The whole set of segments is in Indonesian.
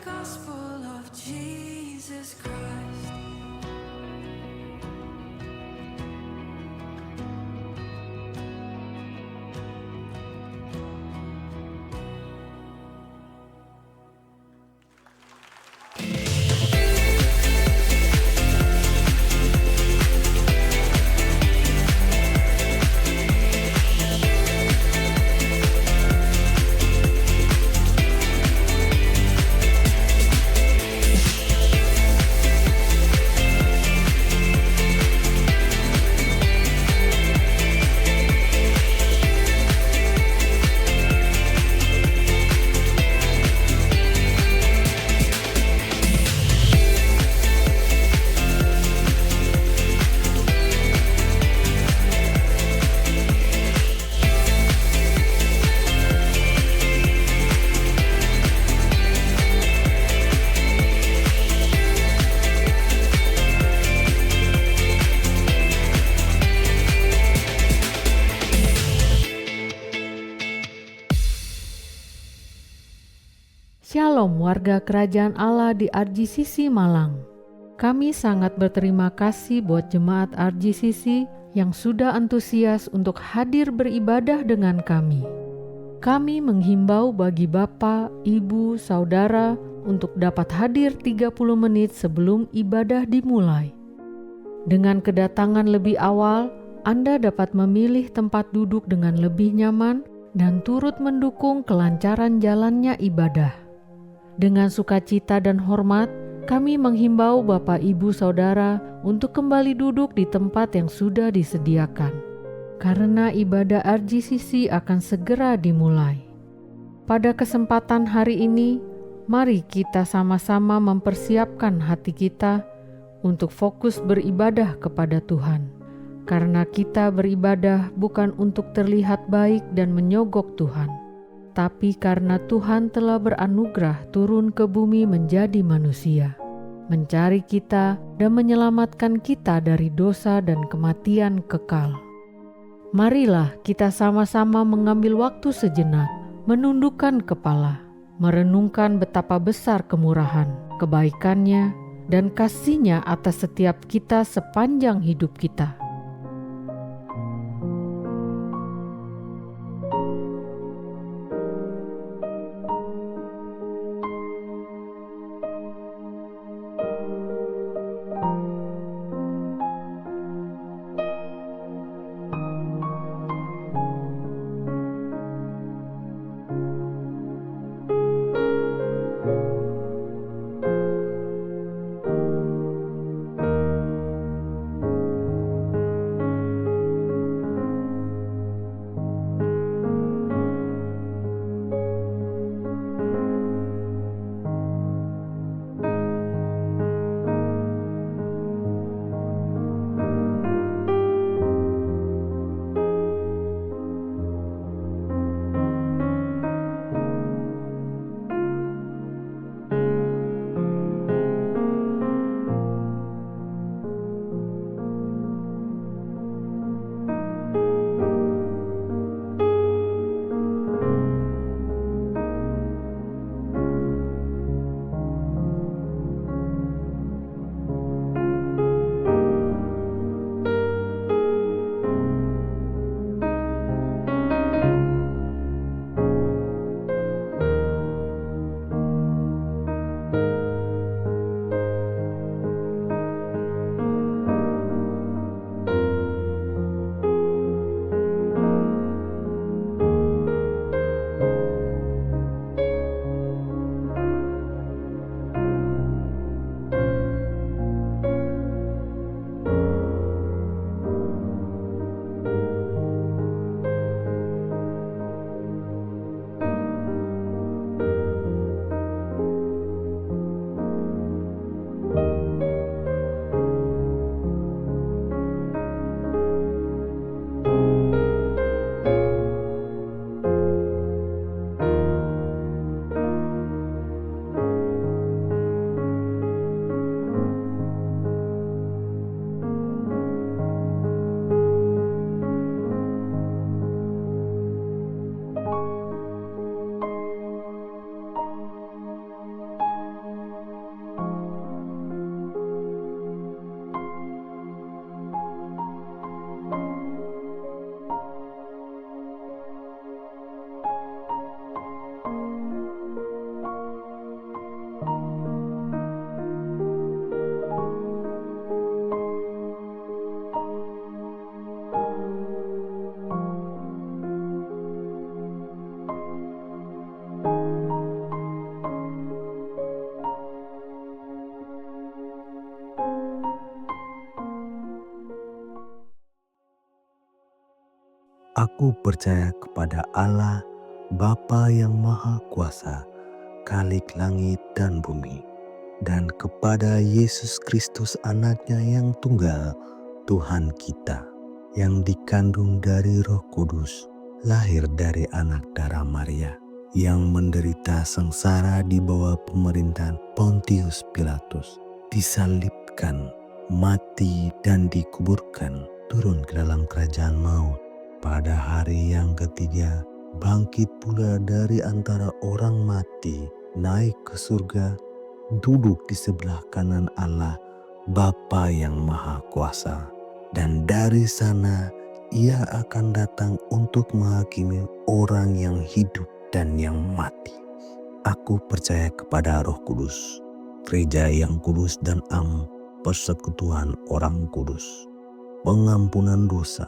gospel of Jesus Christ. Shalom warga Kerajaan Allah di RGCC Malang. Kami sangat berterima kasih buat jemaat RGCC yang sudah antusias untuk hadir beribadah dengan kami. Kami menghimbau bagi Bapak, Ibu, Saudara untuk dapat hadir 30 menit sebelum ibadah dimulai. Dengan kedatangan lebih awal, Anda dapat memilih tempat duduk dengan lebih nyaman dan turut mendukung kelancaran jalannya ibadah. Dengan sukacita dan hormat, kami menghimbau Bapak Ibu Saudara untuk kembali duduk di tempat yang sudah disediakan, karena ibadah RGCC akan segera dimulai. Pada kesempatan hari ini, mari kita sama-sama mempersiapkan hati kita untuk fokus beribadah kepada Tuhan, karena kita beribadah bukan untuk terlihat baik dan menyogok Tuhan, tapi karena Tuhan telah beranugerah turun ke bumi menjadi manusia, mencari kita dan menyelamatkan kita dari dosa dan kematian kekal. Marilah kita sama-sama mengambil waktu sejenak, menundukkan kepala, merenungkan betapa besar kemurahan, kebaikannya, dan kasih-Nya atas setiap kita sepanjang hidup kita. Aku percaya kepada Allah, Bapa yang Maha Kuasa, Khalik langit dan bumi, dan kepada Yesus Kristus anaknya yang tunggal, Tuhan kita, yang dikandung dari Roh Kudus, lahir dari anak darah Maria, yang menderita sengsara di bawah pemerintahan Pontius Pilatus, disalibkan, mati dan dikuburkan, turun ke dalam kerajaan maut. Pada hari yang ketiga, bangkit pula dari antara orang mati, naik ke surga, duduk di sebelah kanan Allah, Bapa yang Maha Kuasa. Dan dari sana Ia akan datang untuk menghakimi orang yang hidup dan yang mati. Aku percaya kepada Roh Kudus, gereja yang kudus dan am, persekutuan orang kudus, pengampunan dosa,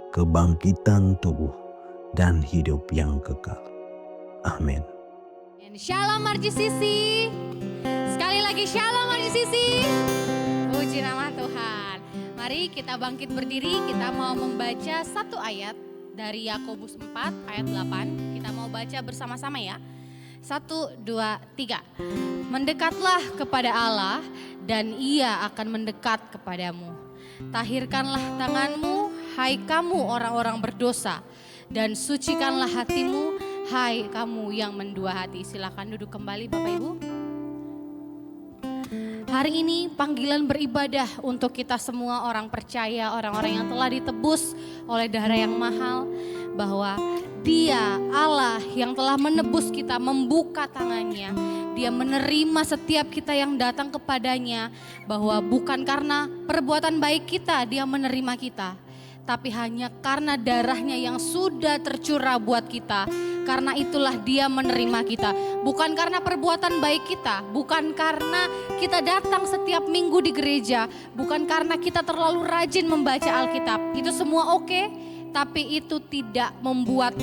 kebangkitan tubuh, dan hidup yang kekal. Amin. Shalom RGCC. Sekali lagi Shalom RGCC. Puji nama Tuhan. Mari kita bangkit berdiri, kita mau membaca satu ayat dari Yakobus 4 ayat 8. Kita mau baca bersama-sama ya. 1, 2, 3. Mendekatlah kepada Allah dan Ia akan mendekat kepadamu. Tahirkanlah tanganmu, hai kamu orang-orang berdosa, dan sucikanlah hatimu, hai kamu yang mendua hati. Silakan duduk kembali Bapak Ibu. Hari ini panggilan beribadah untuk kita semua orang percaya, orang-orang yang telah ditebus oleh darah yang mahal, bahwa Dia Allah yang telah menebus kita, membuka tangannya. Dia menerima setiap kita yang datang kepadanya, bahwa bukan karena perbuatan baik kita Dia menerima kita, tapi hanya karena darahnya yang sudah tercurah buat kita. Karena itulah Dia menerima kita. Bukan karena perbuatan baik kita, bukan karena kita datang setiap minggu di gereja, bukan karena kita terlalu rajin membaca Alkitab. Itu semua oke, tapi itu tidak membuat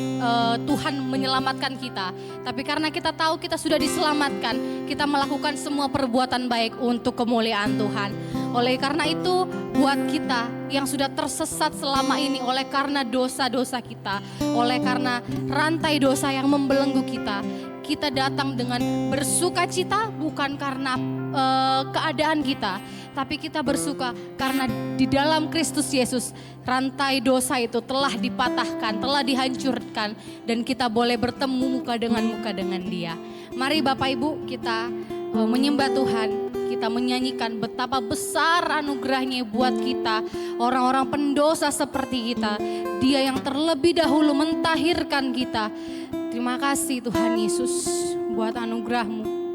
Tuhan menyelamatkan kita. Tapi karena kita tahu kita sudah diselamatkan, kita melakukan semua perbuatan baik untuk kemuliaan Tuhan. Oleh karena itu, buat kita yang sudah tersesat selama ini oleh karena dosa-dosa kita, oleh karena rantai dosa yang membelenggu kita, kita datang dengan bersuka cita bukan karena keadaan kita, tapi kita bersuka karena di dalam Kristus Yesus rantai dosa itu telah dipatahkan, telah dihancurkan, dan kita boleh bertemu muka dengan Dia. Mari Bapak Ibu kita menyembah Tuhan. Kita menyanyikan betapa besar anugerahnya buat kita, orang-orang pendosa seperti kita. Dia yang terlebih dahulu mentahirkan kita. Terima kasih Tuhan Yesus buat anugerah-Mu.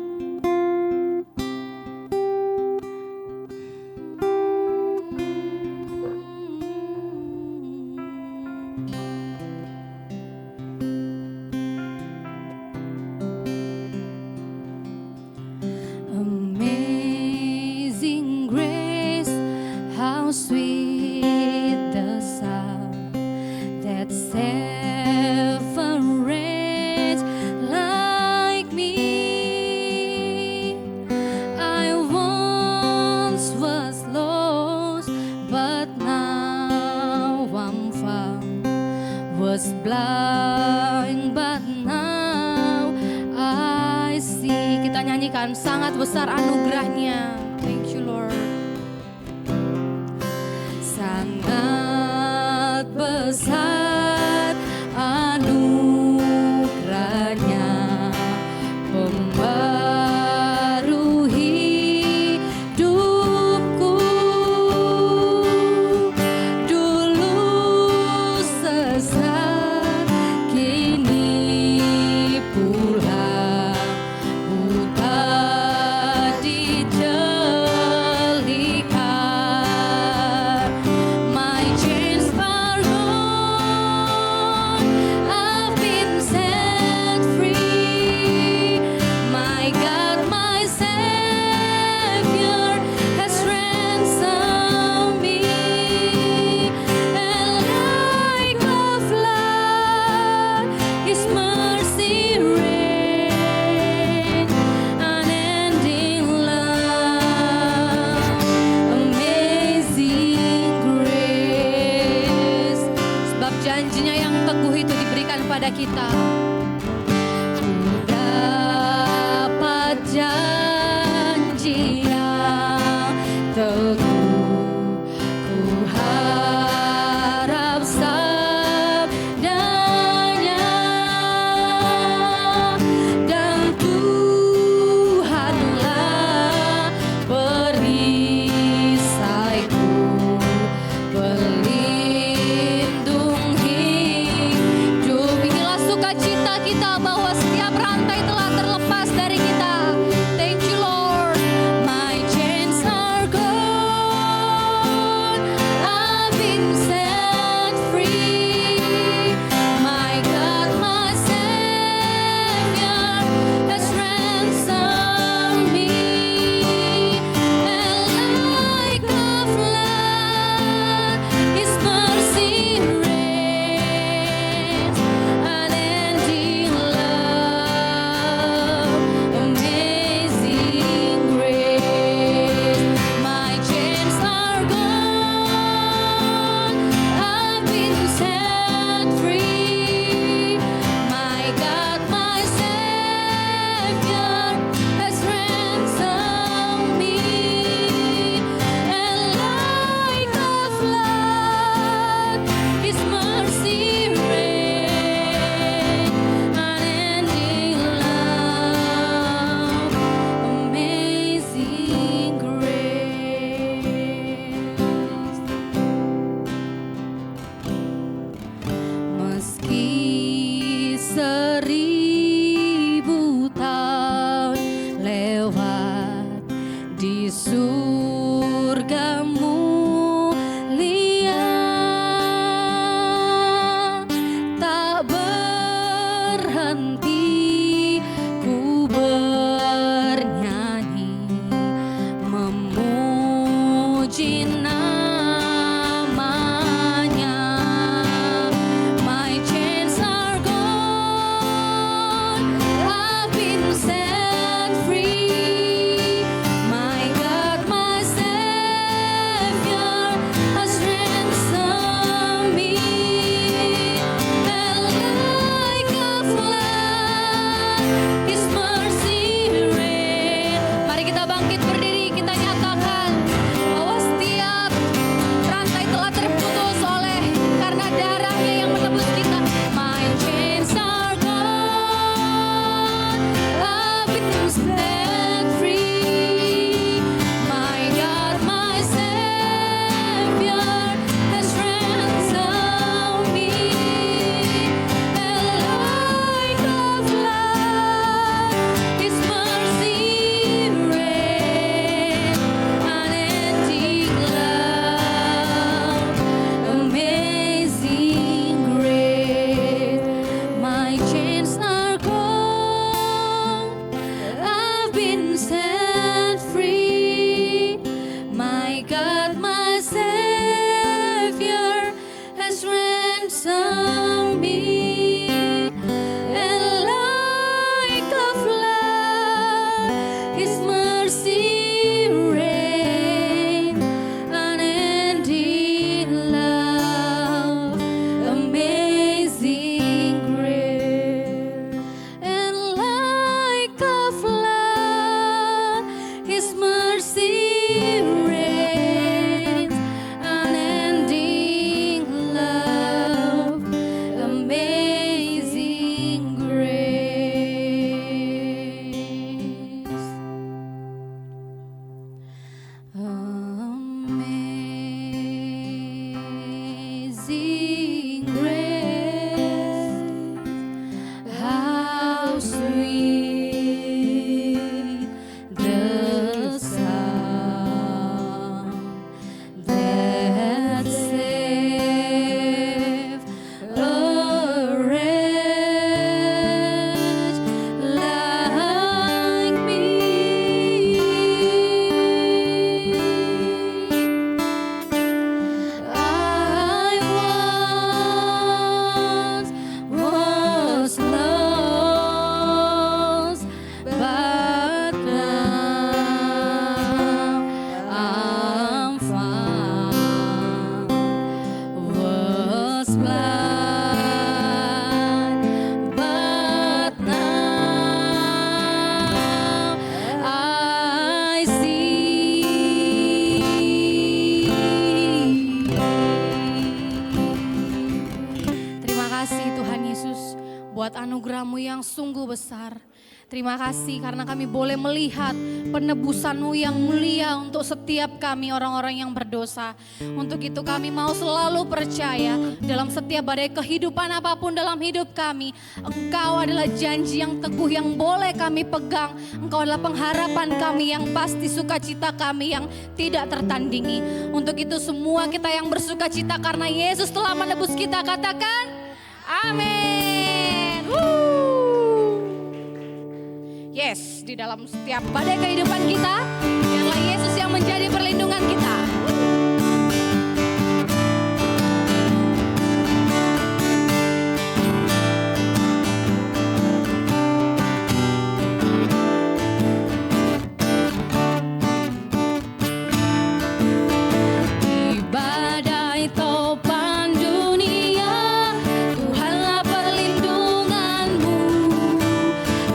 Sweet the sound that separates like me. I once was lost, but now I'm found. Was blind, but now I see. Kita nyanyikan sangat besar anugerahnya. Thank you Lord. Sangat besar anugerahnya, membaharui hidupku. Dulu sesat, kini pula buta di jalan. kita. Ku dapat janji yang teguh, ku harap sabdanya, dan Tuhanlah perisaiku, pelindung hidup. Inilah sukacita kita bahwa setiap rantai telah terlepas dari kita. Thank you Lord. My chains are gone, I've been set free. My God, my Savior has ransomed me. And like a flood, His mercy reigns, unending love, amazing grace. My chains are gone, I've been set free. My God, my Savior has ransomed me. And like a flood, His mercy reigns, unending love, amazing grace. Meski 1000 tahun lewat di surga mulia, tak berhenti ku bernyanyi, memuji namanya. My chains are gone, I've been set free. My God, my Savior has ransomed me. And like a flood, His mercy reigns. Mari kita bangkit berdiri, kita nyatakan bahwa setiap rantai telah terputus oleh karena darahnya yang menebus kita. My chains are gone, I've been set free. My God, my Savior has ransomed me. And like a flood, His mercy reigns, unending love, amazing grace. My chains are gone, I've yang sungguh besar. Terima kasih karena kami boleh melihat penebusan-Mu yang mulia untuk setiap kami orang-orang yang berdosa. Untuk itu kami mau selalu percaya dalam setiap badai kehidupan apapun dalam hidup kami. Engkau adalah janji yang teguh yang boleh kami pegang. Engkau adalah pengharapan kami yang pasti, sukacita kami yang tidak tertandingi. Untuk itu semua kita yang bersukacita karena Yesus telah menebus kita, katakan amin. Yes, di dalam setiap badai kehidupan kita, biarlah Yesus yang menjadi perlindungan kita. Di badai topan dunia, Tuhanlah perlindunganmu.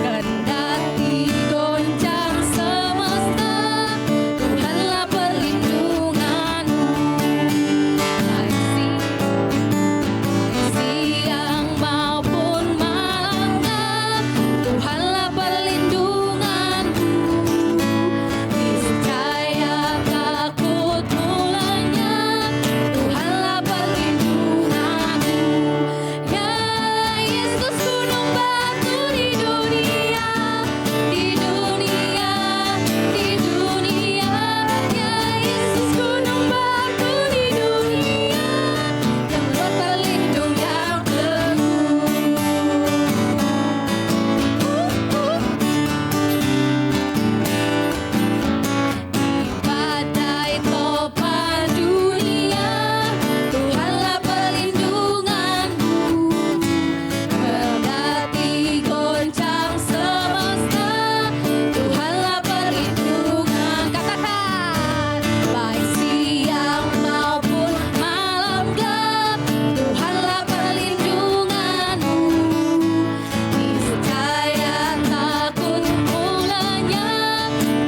Kendati goncang semesta, Tuhanlah perlindunganmu. Baik siang maupun malam, Tuhanlah perlindunganmu. Niscaya takut mulanya, Tuhanlah perlindunganmu. Ya Yesus gunung batu di dunia, di dunia, di dunia. Ya Yesus gunung batu di dunia, tempat berlindung yang teguh. Badai topan dunia, Tuhanlah perlindunganmu. Kendati goncang semesta, Tuhanlah perlindungan. Katakan, baik siang maupun malam gelap, Tuhanlah perlindunganmu. Niscaya takut mulanya,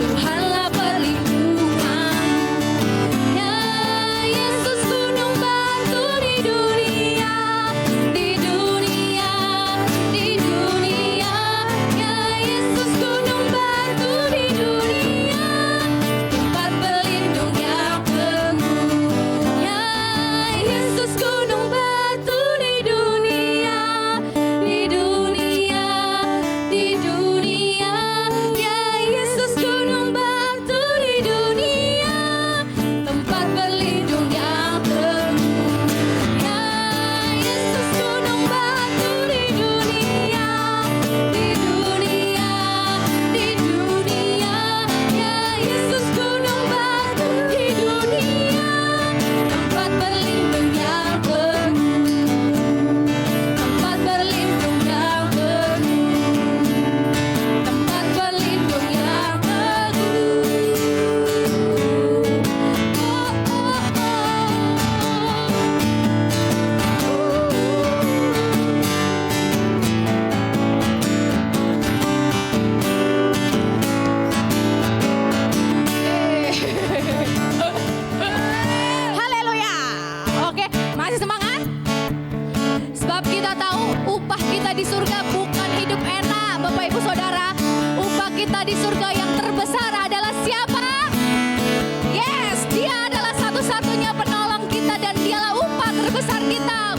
Tuhanlah perlindunganmu. Ya Yesus gunung batu di dunia, di dunia, di dunia. Ya Yesus gunung batu di dunia, tempat berlindung yang teguh. Ya Yesus gunung batu di dunia, di dunia, di dunia. Ya Yesus gunung batu di dunia, tempat berlindung yang teguh. Ya Yesus gunung batu di dunia, di dunia, di dunia. Ya Yesus gunung batu di dunia, tempat berlindung yang teguh, tempat berlindung yang teguh, tempat berlindung yang teguh. Haleluya. Oke, masih semangat? Sebab kita tahu upah kita di surga bukan hidup enak, Bapak Ibu Saudara. Upah kita di surga yang terbesar adalah siapa? Yes, Dia adalah satu-satunya penolong kita dan Dialah upah terbesar kita.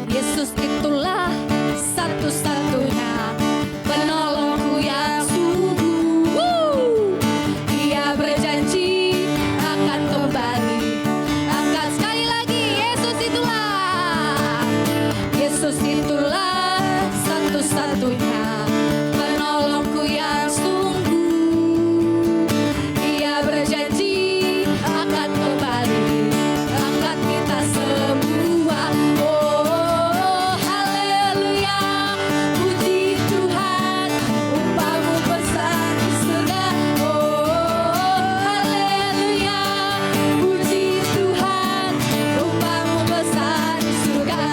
Yesus itulah satu-satunya penolongku yang sungguh. Dia berjanji akan kembali, akan sekali lagi. Yesus itulah satu-satunya penolongku yang sungguh. Dia berjanji akan kembali, angkat kita semua. Oh haleluya, puji Tuhan, upahmu besar di surga. Oh haleluya, puji Tuhan, upahmu besar di surga.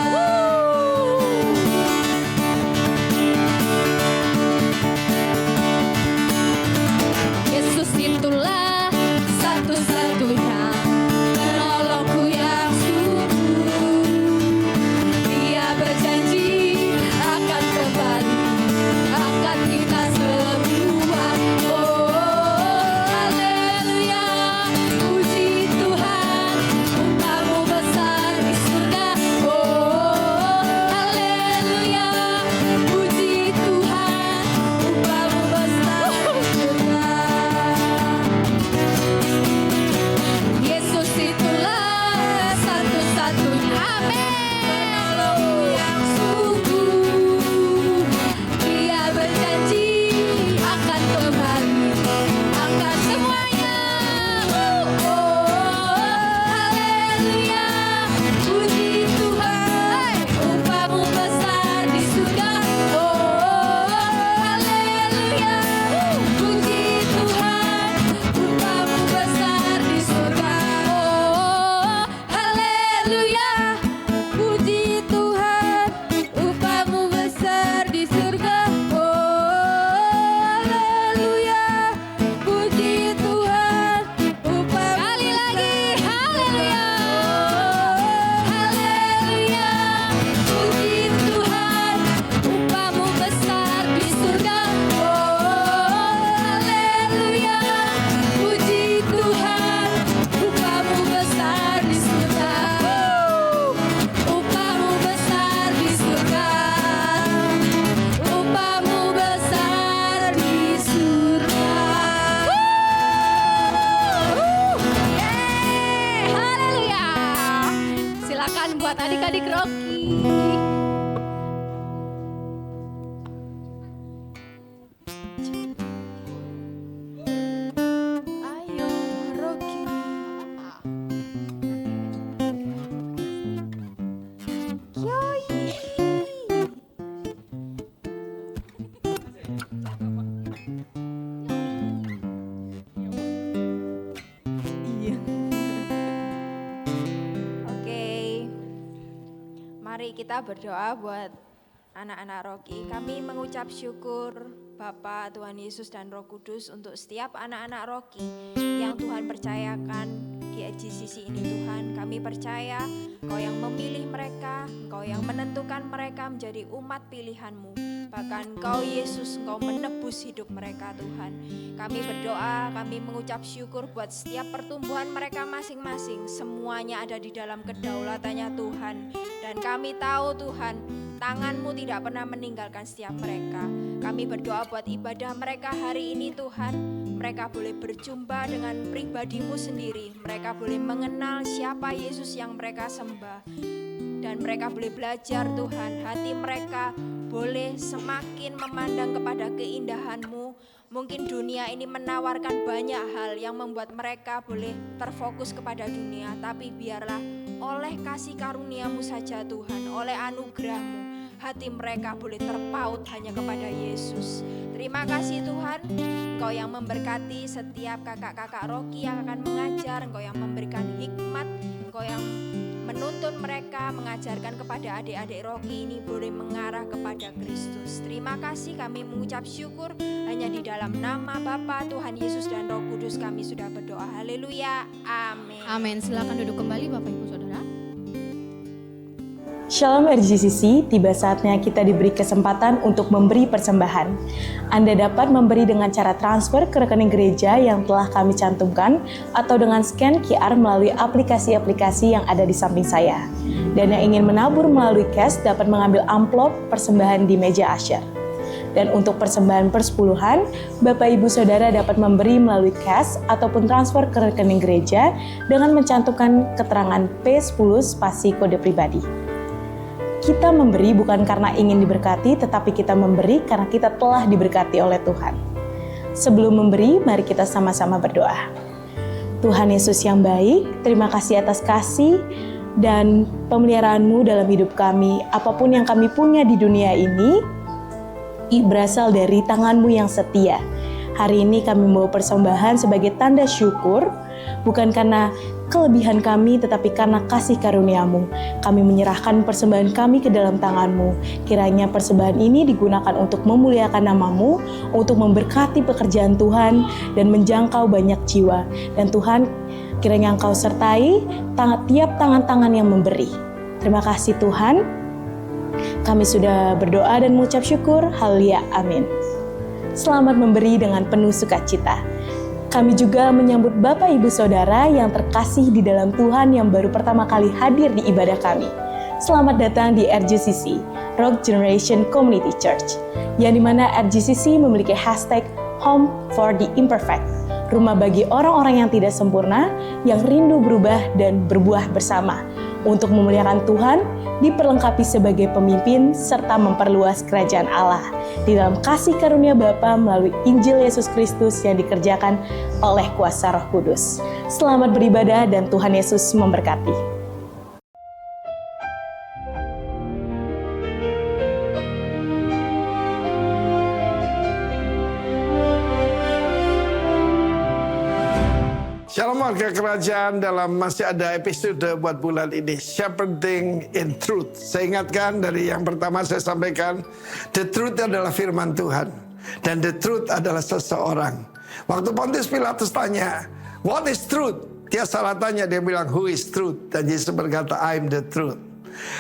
kita berdoa buat anak-anak Rocky. Kami mengucap syukur Bapa, Tuhan Yesus dan Roh Kudus untuk setiap anak-anak Rocky yang Tuhan percayakan di RGCC ini Tuhan. Kami percaya Engkau yang memilih mereka, Engkau yang menentukan mereka menjadi umat pilihan-Mu. Bahkan Engkau Yesus, Engkau menebus hidup mereka Tuhan. Kami berdoa, kami mengucap syukur buat setiap pertumbuhan mereka masing-masing. Semuanya ada di dalam kedaulatannya Tuhan. Dan kami tahu Tuhan, tangan-Mu tidak pernah meninggalkan setiap mereka. Kami berdoa buat ibadah mereka hari ini Tuhan. Mereka boleh berjumpa dengan pribadi-Mu sendiri. Mereka boleh mengenal siapa Yesus yang mereka sembah. Dan mereka boleh belajar Tuhan, hati mereka boleh semakin memandang kepada keindahan-Mu. Mungkin dunia ini menawarkan banyak hal yang membuat mereka boleh terfokus kepada dunia. Tapi biarlah oleh kasih karunia-Mu saja Tuhan, oleh anugerah-Mu, hati mereka boleh terpaut hanya kepada Yesus. Terima kasih Tuhan, Engkau yang memberkati setiap kakak-kakak Rocky yang akan mengajar, Engkau yang memberikan hikmat, Engkau yang menuntun mereka, mengajarkan kepada adik-adik Rocky ini boleh mengarah kepada Kristus. Terima kasih, kami mengucap syukur hanya di dalam nama Bapa, Tuhan Yesus dan Roh Kudus kami sudah berdoa. Haleluya, amin. Amin. Silakan duduk kembali Bapak Ibu Saudara. Shalom RGCC, tiba saatnya kita diberi kesempatan untuk memberi persembahan. Anda dapat memberi dengan cara transfer ke rekening gereja yang telah kami cantumkan atau dengan scan QR melalui aplikasi-aplikasi yang ada di samping saya. Dan yang ingin menabur melalui cash dapat mengambil amplop persembahan di meja usher. Dan untuk persembahan persepuluhan, Bapak Ibu Saudara dapat memberi melalui cash ataupun transfer ke rekening gereja dengan mencantumkan keterangan P10 spasi kode pribadi. Kita memberi bukan karena ingin diberkati, tetapi kita memberi karena kita telah diberkati oleh Tuhan. Sebelum memberi, mari kita sama-sama berdoa. Tuhan Yesus yang baik, terima kasih atas kasih dan pemeliharaan-Mu dalam hidup kami. Apapun yang kami punya di dunia ini, berasal dari tangan-Mu yang setia. Hari ini kami membawa persembahan sebagai tanda syukur, bukan karena kelebihan kami, tetapi karena kasih karunia-Mu. Kami menyerahkan persembahan kami ke dalam tangan-Mu. Kiranya persembahan ini digunakan untuk memuliakan nama-Mu, untuk memberkati pekerjaan Tuhan, dan menjangkau banyak jiwa. Dan Tuhan, kiranya Engkau sertai tiap tangan-tangan yang memberi. Terima kasih Tuhan. Kami sudah berdoa dan mengucap syukur. Haleluya, amin. Selamat memberi dengan penuh sukacita. Kami juga menyambut Bapak Ibu Saudara yang terkasih di dalam Tuhan yang baru pertama kali hadir di ibadah kami. Selamat datang di RGCC, Rock Generation Community Church, yang dimana RGCC memiliki hashtag Home for the Imperfect, rumah bagi orang-orang yang tidak sempurna, yang rindu berubah dan berbuah bersama, untuk memuliakan Tuhan, diperlengkapi sebagai pemimpin, serta memperluas kerajaan Allah di dalam kasih karunia Bapa melalui Injil Yesus Kristus yang dikerjakan oleh kuasa Roh Kudus. Selamat beribadah dan Tuhan Yesus memberkati. Shalom warga kerajaan, dalam masih ada episode buat bulan ini, Shepherding in Truth. Saya ingatkan dari yang pertama saya sampaikan, the truth adalah firman Tuhan. Dan the truth adalah seseorang. Waktu Pontius Pilatus tanya, what is truth? Dia salah tanya, dia bilang, who is truth? Dan Yesus berkata, I'm the truth.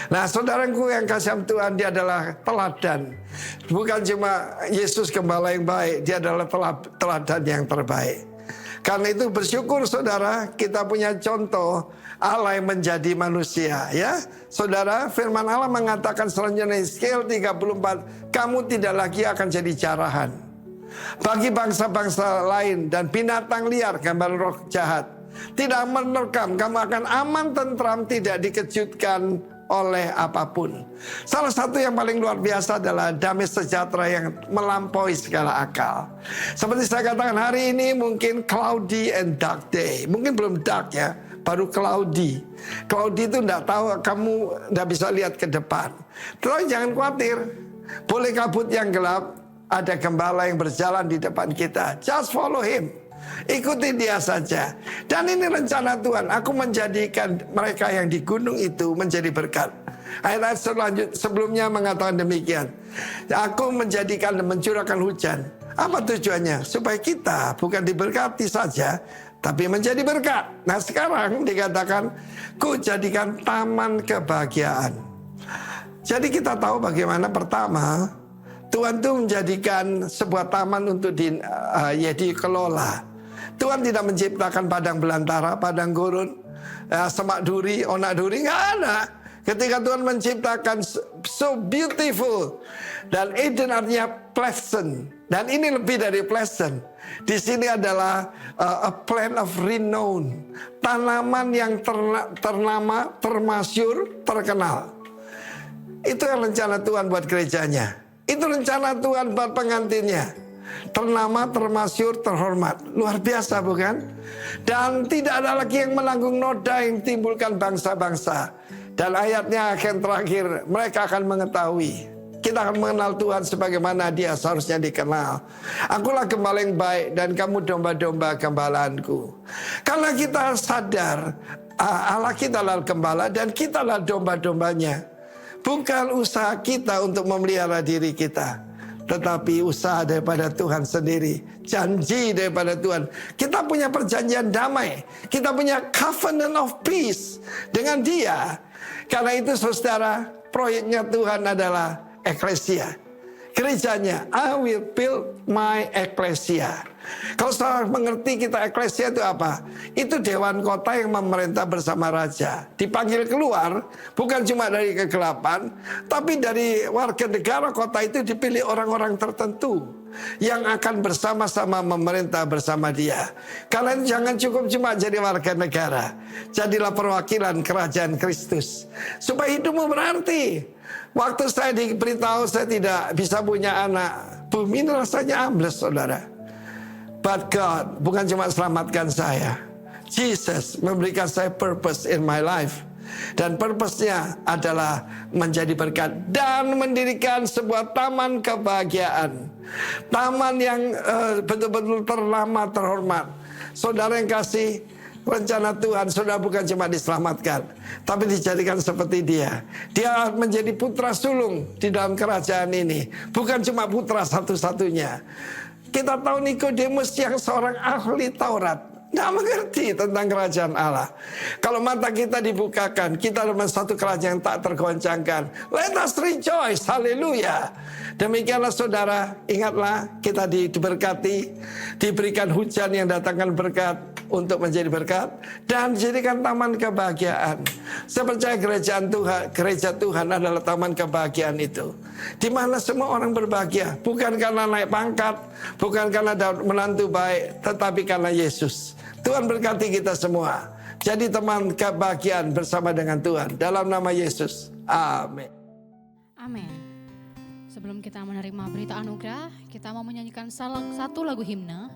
Nah saudaraku yang kasih Tuhan, dia adalah teladan. Bukan cuma Yesus gembala yang baik, dia adalah teladan yang terbaik. Karena itu bersyukur saudara, kita punya contoh Allah yang menjadi manusia, ya. Saudara, firman Allah mengatakan selanjutnya Yeskiel 34, kamu tidak lagi akan jadi jarahan bagi bangsa-bangsa lain dan binatang liar, gambar roh jahat. Tidak menerkam, kamu akan aman tentram, tidak dikejutkan oleh apapun. Salah satu yang paling luar biasa adalah damai sejahtera yang melampaui segala akal. Seperti saya katakan, hari ini mungkin cloudy and dark day. Mungkin belum dark ya, baru cloudy. Cloudy itu enggak tahu, kamu enggak bisa lihat ke depan. Terus jangan khawatir, boleh kabut yang gelap, ada gembala yang berjalan di depan kita. Just follow him. Ikuti dia saja. Dan ini rencana Tuhan, aku menjadikan mereka yang di gunung itu menjadi berkat. Ayat-ayat sebelumnya mengatakan demikian. Aku menjadikan dan mencurahkan hujan. Apa tujuannya? Supaya kita bukan diberkati saja, tapi menjadi berkat. Nah sekarang dikatakan, ku jadikan taman kebahagiaan. Jadi kita tahu bagaimana pertama, Tuhan itu menjadikan sebuah taman untuk dikelola. Tuhan tidak menciptakan padang belantara, padang gurun, semak duri, onak duri, nggak ada. Ketika Tuhan menciptakan so beautiful, dan Eden artinya pleasant, dan ini lebih dari pleasant. Di sini adalah a plant of renown, tanaman yang ternama, termasyur, terkenal. Itu yang rencana Tuhan buat gerejanya. Itu rencana Tuhan buat pengantinnya. Ternama, termasyur, terhormat. Luar biasa bukan? Dan tidak ada lagi yang menanggung noda yang timbulkan bangsa-bangsa. Dan ayatnya akan terakhir, mereka akan mengetahui. Kita akan mengenal Tuhan sebagaimana Dia seharusnya dikenal. Akulah gembala yang baik dan kamu domba-domba gembalaanku. Karena kita sadar Allah kita adalah gembala dan kita adalah domba-dombanya. Bukan usaha kita untuk memelihara diri kita, tetapi usaha daripada Tuhan sendiri, janji daripada Tuhan. Kita punya perjanjian damai, kita punya covenant of peace dengan Dia. Karena itu saudara, proyeknya Tuhan adalah eklesia, gerejanya. I will build my ecclesia. Kalau saudara mengerti kita eklesia itu apa? Itu dewan kota yang memerintah bersama raja. Dipanggil keluar bukan cuma dari kegelapan, tapi dari warga negara kota itu dipilih orang-orang tertentu yang akan bersama-sama memerintah bersama Dia. Kalian jangan cukup cuma jadi warga negara, jadilah perwakilan kerajaan Kristus supaya hidupmu berarti. Waktu saya diberitahu saya tidak bisa punya anak, bumi ini rasanya ambles saudara. But God bukan cuma selamatkan saya, Jesus memberikan saya purpose in my life. Dan purpose-nya adalah menjadi berkat dan mendirikan sebuah taman kebahagiaan. Taman yang betul-betul ternama, terhormat. Saudara yang kasih, rencana Tuhan saudara bukan cuma diselamatkan, tapi dijadikan seperti Dia. Dia menjadi putra sulung di dalam kerajaan ini. Bukan cuma putra satu-satunya. Kita tahu Nikodemus yang seorang ahli Taurat, tidak mengerti tentang kerajaan Allah. Kalau mata kita dibukakan, kita dalam satu kerajaan yang tak tergoncangkan. Let us rejoice, haleluya. Demikianlah saudara, ingatlah kita diberkati, diberikan hujan yang datangkan berkat untuk menjadi berkat, dan dijadikan taman kebahagiaan. Saya percaya gereja Tuhan adalah taman kebahagiaan itu, di mana semua orang berbahagia, bukan karena naik pangkat, bukan karena dapat menantu baik, tetapi karena Yesus. Tuhan berkati kita semua. Jadi teman kebahagiaan bersama dengan Tuhan. Dalam nama Yesus. Amin. Amin. Sebelum kita menerima berita anugerah, kita mau menyanyikan salah satu lagu himne,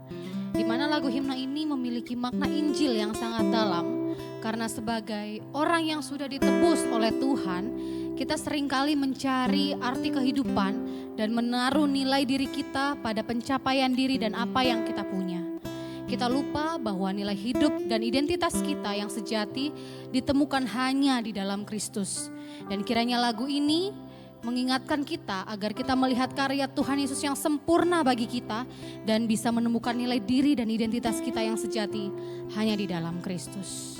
di mana lagu himne ini memiliki makna Injil yang sangat dalam. Karena sebagai orang yang sudah ditebus oleh Tuhan, kita seringkali mencari arti kehidupan dan menaruh nilai diri kita pada pencapaian diri dan apa yang kita punya. Kita lupa bahwa nilai hidup dan identitas kita yang sejati ditemukan hanya di dalam Kristus. Dan kiranya lagu ini mengingatkan kita agar kita melihat karya Tuhan Yesus yang sempurna bagi kita dan bisa menemukan nilai diri dan identitas kita yang sejati hanya di dalam Kristus.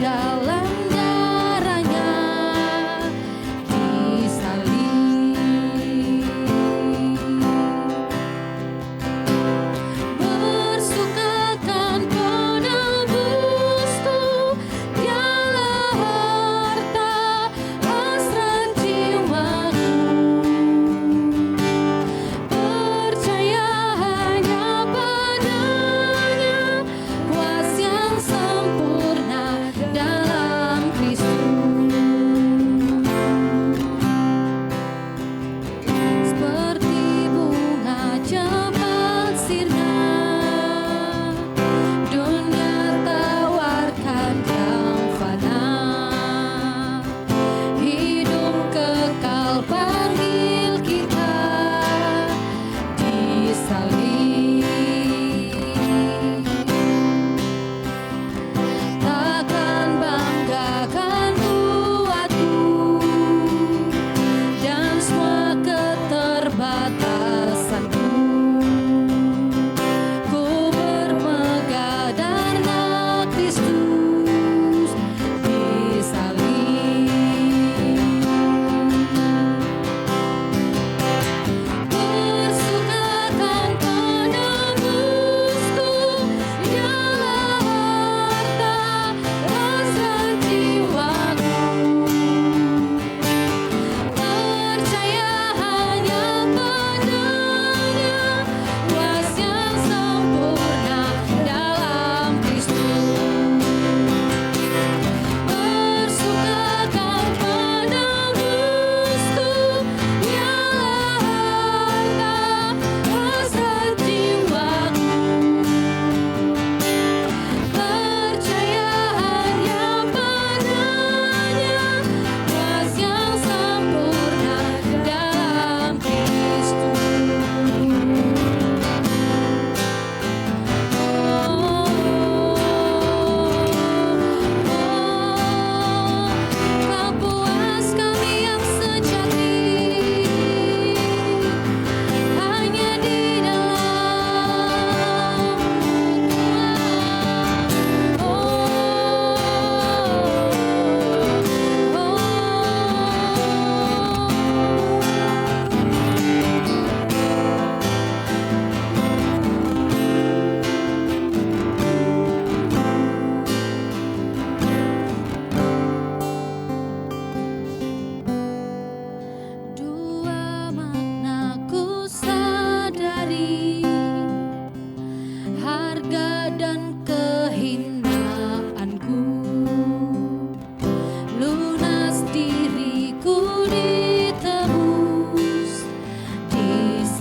Dalam darahnya disalib.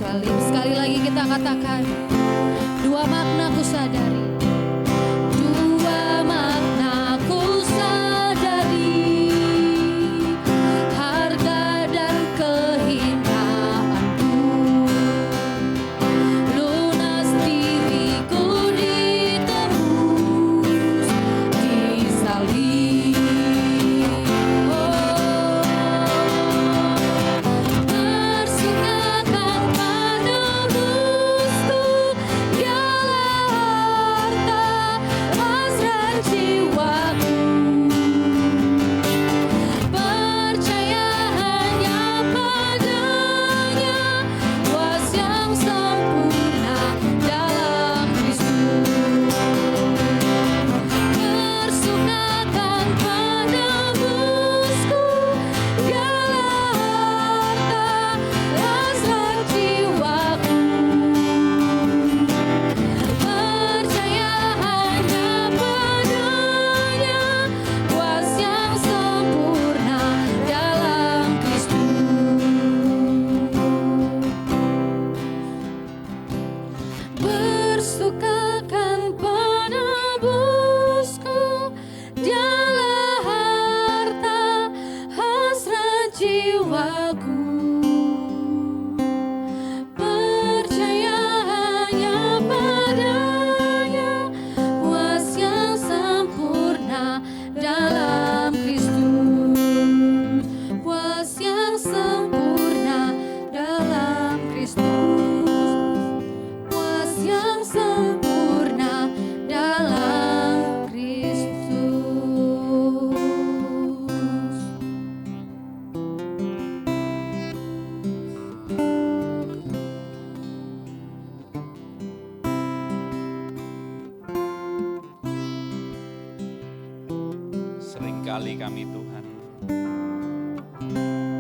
salib. Sekali lagi kita katakan, dua makna ku sadari. Dua makna ku sadari, harga dan kehinaanku, lunas diriku ditebus di salib. Tersukakan penebusku, dialah harta hasrat jiwaku. Percaya hanya padanya, puas yang sempurna dalam Kristus. Tersukakan penebusku, dialah harta hasrat jiwaku. Percaya hanya padanya, puas yang sempurna dalam Kristus. Bersukakan penebusku, dialah harta hasrat jiwaku. Percaya hanya padanya, puas yang sempurna dalam Kristus. Puas yang sempurna dalam Kristus. Puas yang sempurna dalam Kristus. Seringkali kami Tuhan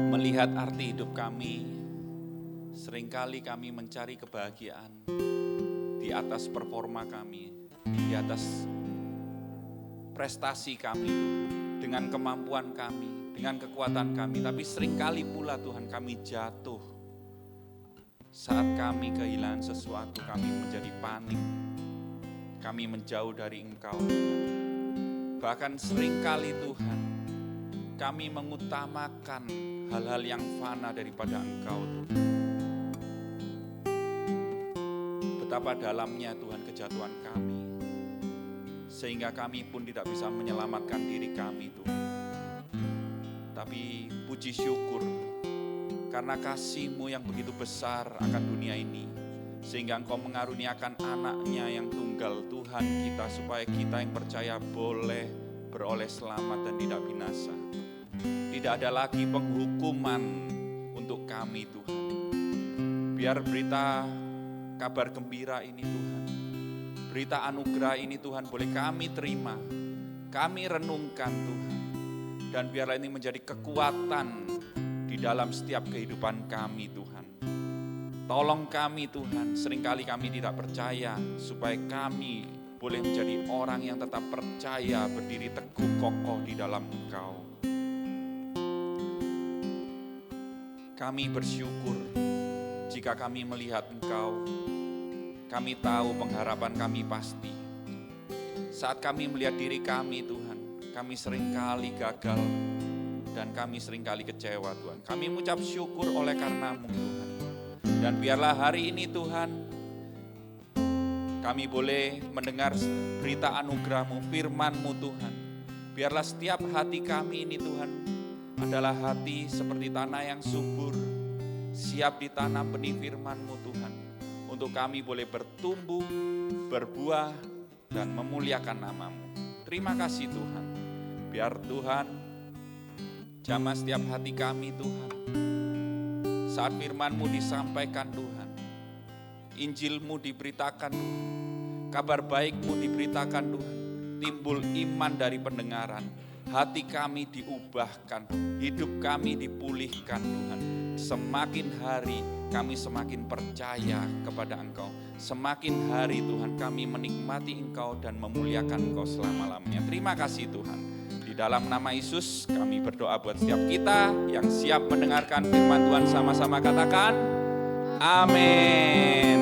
melihat arti hidup kami, seringkali kami mencari kebahagiaan di atas performa kami, di atas prestasi kami Tuhan, dengan kemampuan kami, dengan kekuatan kami. Tapi seringkali pula Tuhan kami jatuh saat kami kehilangan sesuatu, kami menjadi panik, kami menjauh dari Engkau Tuhan. Bahkan seringkali Tuhan, kami mengutamakan hal-hal yang fana daripada Engkau Tuhan. Betapa dalamnya Tuhan kejatuhan kami, sehingga kami pun tidak bisa menyelamatkan diri kami Tuhan. Tapi puji syukur, karena kasih-Mu yang begitu besar akan dunia ini, sehingga Engkau mengaruniakan anaknya yang tunggal Tuhan kita, supaya kita yang percaya boleh beroleh selamat dan tidak binasa. Tidak ada lagi penghukuman untuk kami Tuhan. Biar berita kabar gembira ini Tuhan, berita anugerah ini Tuhan boleh kami terima, kami renungkan Tuhan. Dan biarlah ini menjadi kekuatan di dalam setiap kehidupan kami Tuhan. Tolong kami Tuhan, seringkali kami tidak percaya, supaya kami boleh menjadi orang yang tetap percaya, berdiri teguh kokoh di dalam Engkau. Kami bersyukur jika kami melihat Engkau, kami tahu pengharapan kami pasti. Saat kami melihat diri kami Tuhan, kami seringkali gagal dan kami seringkali kecewa Tuhan. Kami mengucap syukur oleh karena-Mu Tuhan. Dan biarlah hari ini Tuhan, kami boleh mendengar berita anugerah-Mu, firman-Mu Tuhan. Biarlah setiap hati kami ini Tuhan adalah hati seperti tanah yang subur, siap ditanam benih firman-Mu Tuhan. Untuk kami boleh bertumbuh, berbuah, dan memuliakan nama-Mu. Terima kasih Tuhan. Biar Tuhan jamah setiap hati kami Tuhan. Saat firman-Mu disampaikan Tuhan, Injil-Mu diberitakan Tuhan, kabar baik-Mu diberitakan Tuhan, timbul iman dari pendengaran, hati kami diubahkan, hidup kami dipulihkan Tuhan. Semakin hari kami semakin percaya kepada Engkau, semakin hari Tuhan kami menikmati Engkau dan memuliakan Engkau selama-lamanya. Terima kasih Tuhan. Di dalam nama Yesus kami berdoa buat setiap kita yang siap mendengarkan firman Tuhan, sama-sama katakan Amin.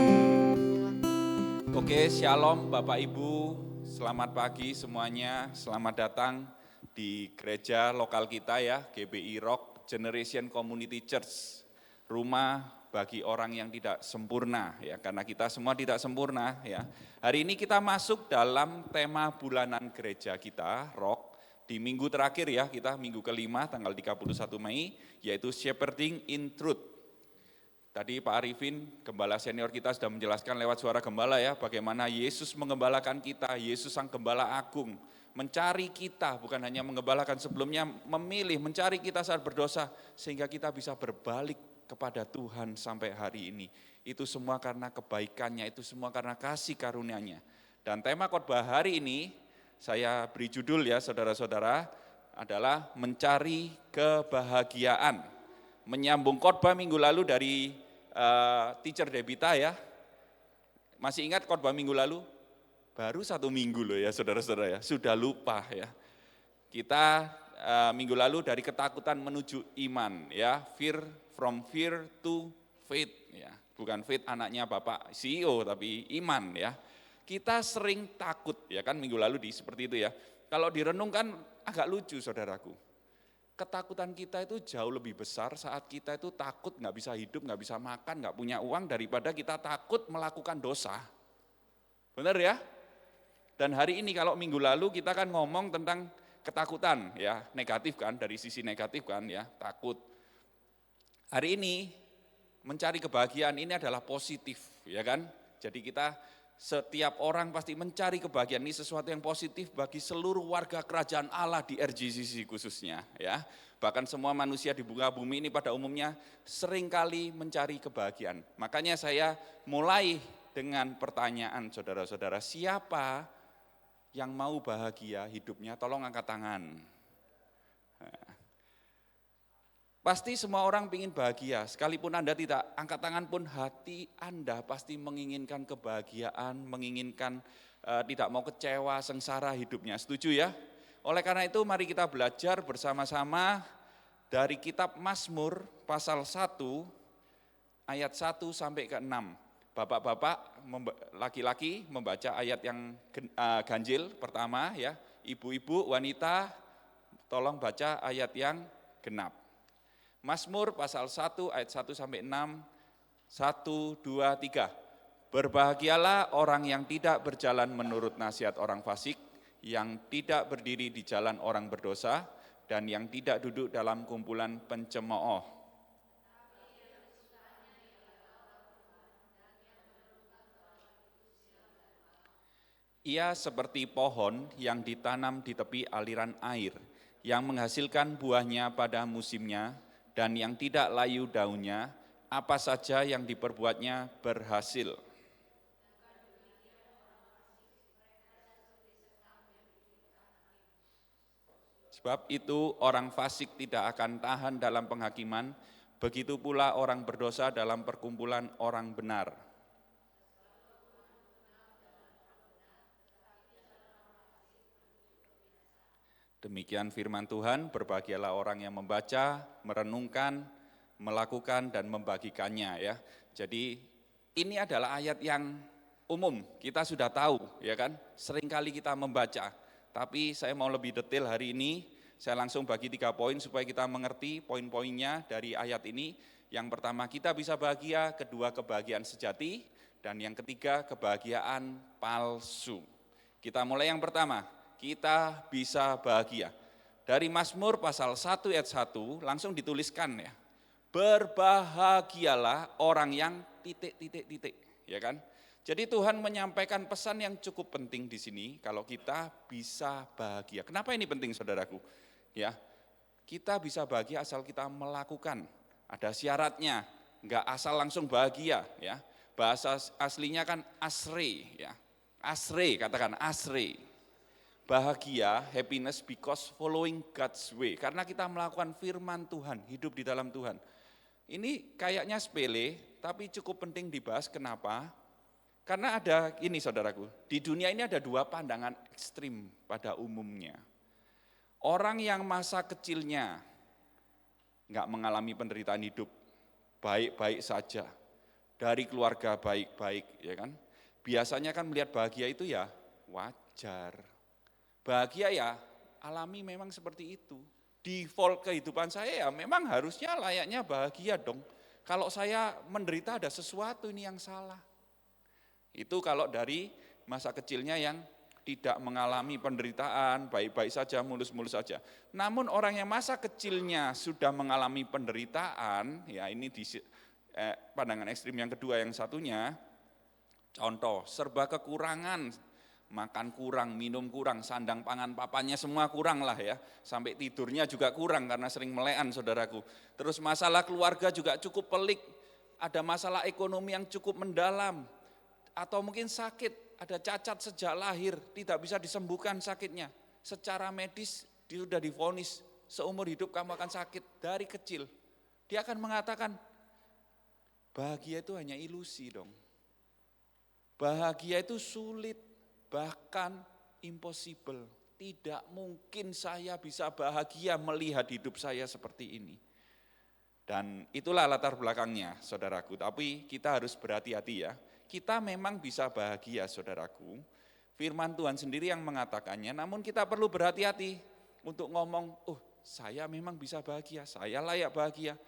Oke, shalom Bapak Ibu, selamat pagi semuanya, selamat datang di gereja lokal kita ya, GBI Rock Generation Community Church, rumah bagi orang yang tidak sempurna ya, karena kita semua tidak sempurna ya. Hari ini kita masuk dalam tema bulanan gereja kita, Rock, di minggu terakhir ya, kita minggu kelima tanggal 31 Mei, yaitu Shepherding in Truth. Tadi Pak Arifin, gembala senior kita sudah menjelaskan lewat suara gembala ya, bagaimana Yesus menggembalakan kita, Yesus sang gembala agung, mencari kita, bukan hanya menggembalakan, sebelumnya memilih, mencari kita saat berdosa, sehingga kita bisa berbalik kepada Tuhan sampai hari ini. Itu semua karena kebaikannya, itu semua karena kasih karunia-Nya. Dan tema khotbah hari ini, saya beri judul ya saudara-saudara, adalah mencari kebahagiaan. Menyambung khotbah minggu lalu dari Teacher Debita ya, masih ingat khotbah minggu lalu? Baru 1 minggu loh ya saudara-saudara ya, sudah lupa ya. Kita minggu lalu dari ketakutan menuju iman ya, from fear to faith ya, bukan faith anaknya Bapak CEO tapi iman ya. Kita sering takut ya kan, minggu lalu seperti itu ya. Kalau direnungkan agak lucu saudaraku. Ketakutan kita itu jauh lebih besar saat kita itu takut nggak bisa hidup, nggak bisa makan, nggak punya uang, daripada kita takut melakukan dosa. Benar ya? Dan hari ini kalau minggu lalu kita kan ngomong tentang ketakutan ya, negatif kan, dari sisi negatif kan ya, takut. Hari ini mencari kebahagiaan ini adalah positif ya kan. Jadi setiap orang pasti mencari kebahagiaan, ini sesuatu yang positif bagi seluruh warga kerajaan Allah di RGCC khususnya ya. Bahkan semua manusia di muka bumi ini pada umumnya seringkali mencari kebahagiaan. Makanya saya mulai dengan pertanyaan saudara-saudara, siapa yang mau bahagia hidupnya? Tolong angkat tangan. Pasti semua orang ingin bahagia, sekalipun Anda tidak angkat tangan pun hati Anda pasti menginginkan kebahagiaan, menginginkan tidak mau kecewa, sengsara hidupnya, setuju ya? Oleh karena itu mari kita belajar bersama-sama dari kitab Mazmur pasal 1 ayat 1 sampai ke 6. Bapak-bapak, laki-laki membaca ayat yang ganjil pertama ya, ibu-ibu, wanita tolong baca ayat yang genap. Mazmur pasal 1 ayat 1 sampai 6, 1, 2, 3. Berbahagialah orang yang tidak berjalan menurut nasihat orang fasik, yang tidak berdiri di jalan orang berdosa, dan yang tidak duduk dalam kumpulan pencemooh. Ia seperti pohon yang ditanam di tepi aliran air, yang menghasilkan buahnya pada musimnya, dan yang tidak layu daunnya, apa saja yang diperbuatnya berhasil. Sebab itu orang fasik tidak akan tahan dalam penghakiman, begitu pula orang berdosa dalam perkumpulan orang benar. Demikian firman Tuhan, berbahagialah orang yang membaca, merenungkan, melakukan, dan membagikannya ya. Jadi ini adalah ayat yang umum, kita sudah tahu ya kan, seringkali kita membaca. Tapi saya mau lebih detail hari ini, saya langsung bagi 3 poin supaya kita mengerti poin-poinnya dari ayat ini. Yang pertama, kita bisa bahagia, kedua kebahagiaan sejati, dan yang ketiga kebahagiaan palsu. Kita mulai yang pertama. Kita bisa bahagia. Dari Mazmur pasal 1 ayat 1 langsung dituliskan ya. Berbahagialah orang yang ... ya kan? Jadi Tuhan menyampaikan pesan yang cukup penting di sini kalau kita bisa bahagia. Kenapa ini penting saudaraku? Ya. Kita bisa bahagia asal kita melakukan. Ada syaratnya, enggak asal langsung bahagia ya. Bahasa aslinya kan asre ya. Asre, katakan asre. Bahagia, happiness because following God's way. Karena kita melakukan firman Tuhan, hidup di dalam Tuhan. Ini kayaknya sepele, tapi cukup penting dibahas. Kenapa? Karena ada ini saudaraku, di dunia ini ada 2 pandangan ekstrim pada umumnya. Orang yang masa kecilnya nggak mengalami penderitaan hidup, baik-baik saja. dari keluarga baik-baik, ya kan? Biasanya kan melihat bahagia itu ya wajar. Bahagia ya alami memang seperti itu. Default kehidupan saya ya memang harusnya layaknya bahagia dong. Kalau saya menderita ada sesuatu ini yang salah. Itu kalau dari masa kecilnya yang tidak mengalami penderitaan, baik-baik saja, mulus-mulus saja. Namun orang yang masa kecilnya sudah mengalami penderitaan, ya ini di pandangan ekstrim yang kedua yang satunya, contoh serba kekurangan, makan kurang, minum kurang, sandang pangan papanya semua kurang lah ya, sampai tidurnya juga kurang karena sering melean saudaraku. Terus masalah keluarga juga cukup pelik, ada masalah ekonomi yang cukup mendalam, atau mungkin sakit, ada cacat sejak lahir, tidak bisa disembuhkan sakitnya. Secara medis dia sudah divonis, seumur hidup kamu akan sakit dari kecil. Dia akan mengatakan, bahagia itu hanya ilusi dong. Bahagia itu sulit, bahkan impossible. Tidak mungkin saya bisa bahagia melihat hidup saya seperti ini. Dan itulah latar belakangnya saudaraku, tapi kita harus berhati-hati ya. Kita memang bisa bahagia saudaraku, firman Tuhan sendiri yang mengatakannya, namun kita perlu berhati-hati untuk ngomong, saya memang bisa bahagia, saya layak bahagia.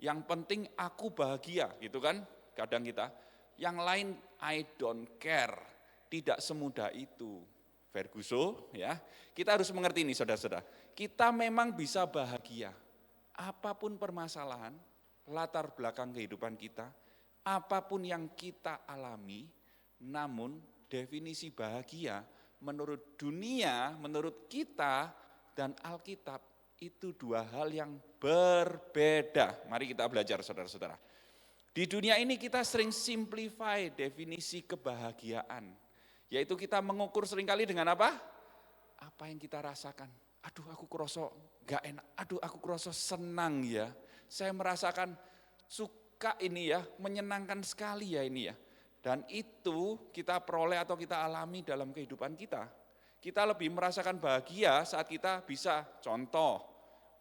Yang penting aku bahagia gitu kan, kadang kita. Yang lain I don't care, tidak semudah itu. Ferguson ya, kita harus mengerti ini saudara-saudara, kita memang bisa bahagia. Apapun permasalahan, latar belakang kehidupan kita, apapun yang kita alami, namun definisi bahagia menurut dunia, menurut kita dan Alkitab itu dua hal yang berbeda. Mari kita belajar saudara-saudara. Di dunia ini kita sering simplify definisi kebahagiaan, yaitu kita mengukur seringkali dengan apa? Apa yang kita rasakan. Aduh aku kerasa gak enak, aduh aku kerasa senang ya. Saya merasakan suka ini ya, menyenangkan sekali ya ini ya. Dan itu kita peroleh atau kita alami dalam kehidupan kita. Kita lebih merasakan bahagia saat kita bisa, contoh,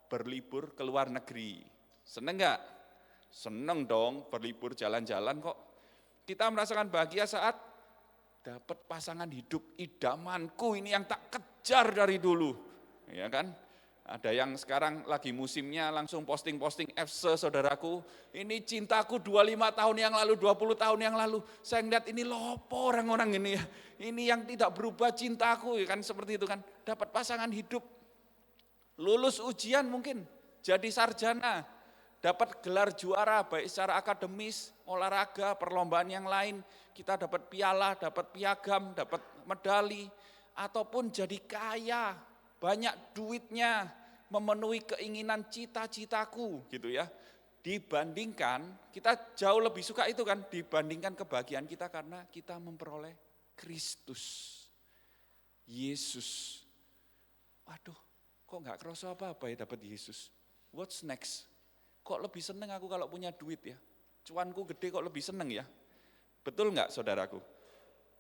berlibur ke luar negeri. Seneng gak? Seneng dong, berlibur jalan-jalan kok. Kita merasakan bahagia saat dapat pasangan hidup idamanku ini yang tak kejar dari dulu. Ya kan? Ada yang sekarang lagi musimnya langsung posting-posting FC saudaraku. Ini cintaku 25 tahun yang lalu, 20 tahun yang lalu. Saya ngeliat ini lopo orang-orang ini ya. Ini yang tidak berubah cintaku ya kan seperti itu kan. Dapat pasangan hidup. Lulus ujian mungkin jadi sarjana. Dapat gelar juara baik secara akademis, olahraga, perlombaan yang lain. Kita dapat piala, dapat piagam, dapat medali. Ataupun jadi kaya. Banyak duitnya, memenuhi keinginan cita-citaku gitu ya. Dibandingkan, kita jauh lebih suka itu kan, dibandingkan kebahagiaan kita karena kita memperoleh Kristus, Yesus. Waduh, kok gak kerasa apa-apa ya dapat Yesus. What's next? Kok lebih seneng aku kalau punya duit ya. Cuanku gede kok lebih seneng ya. Betul gak saudaraku?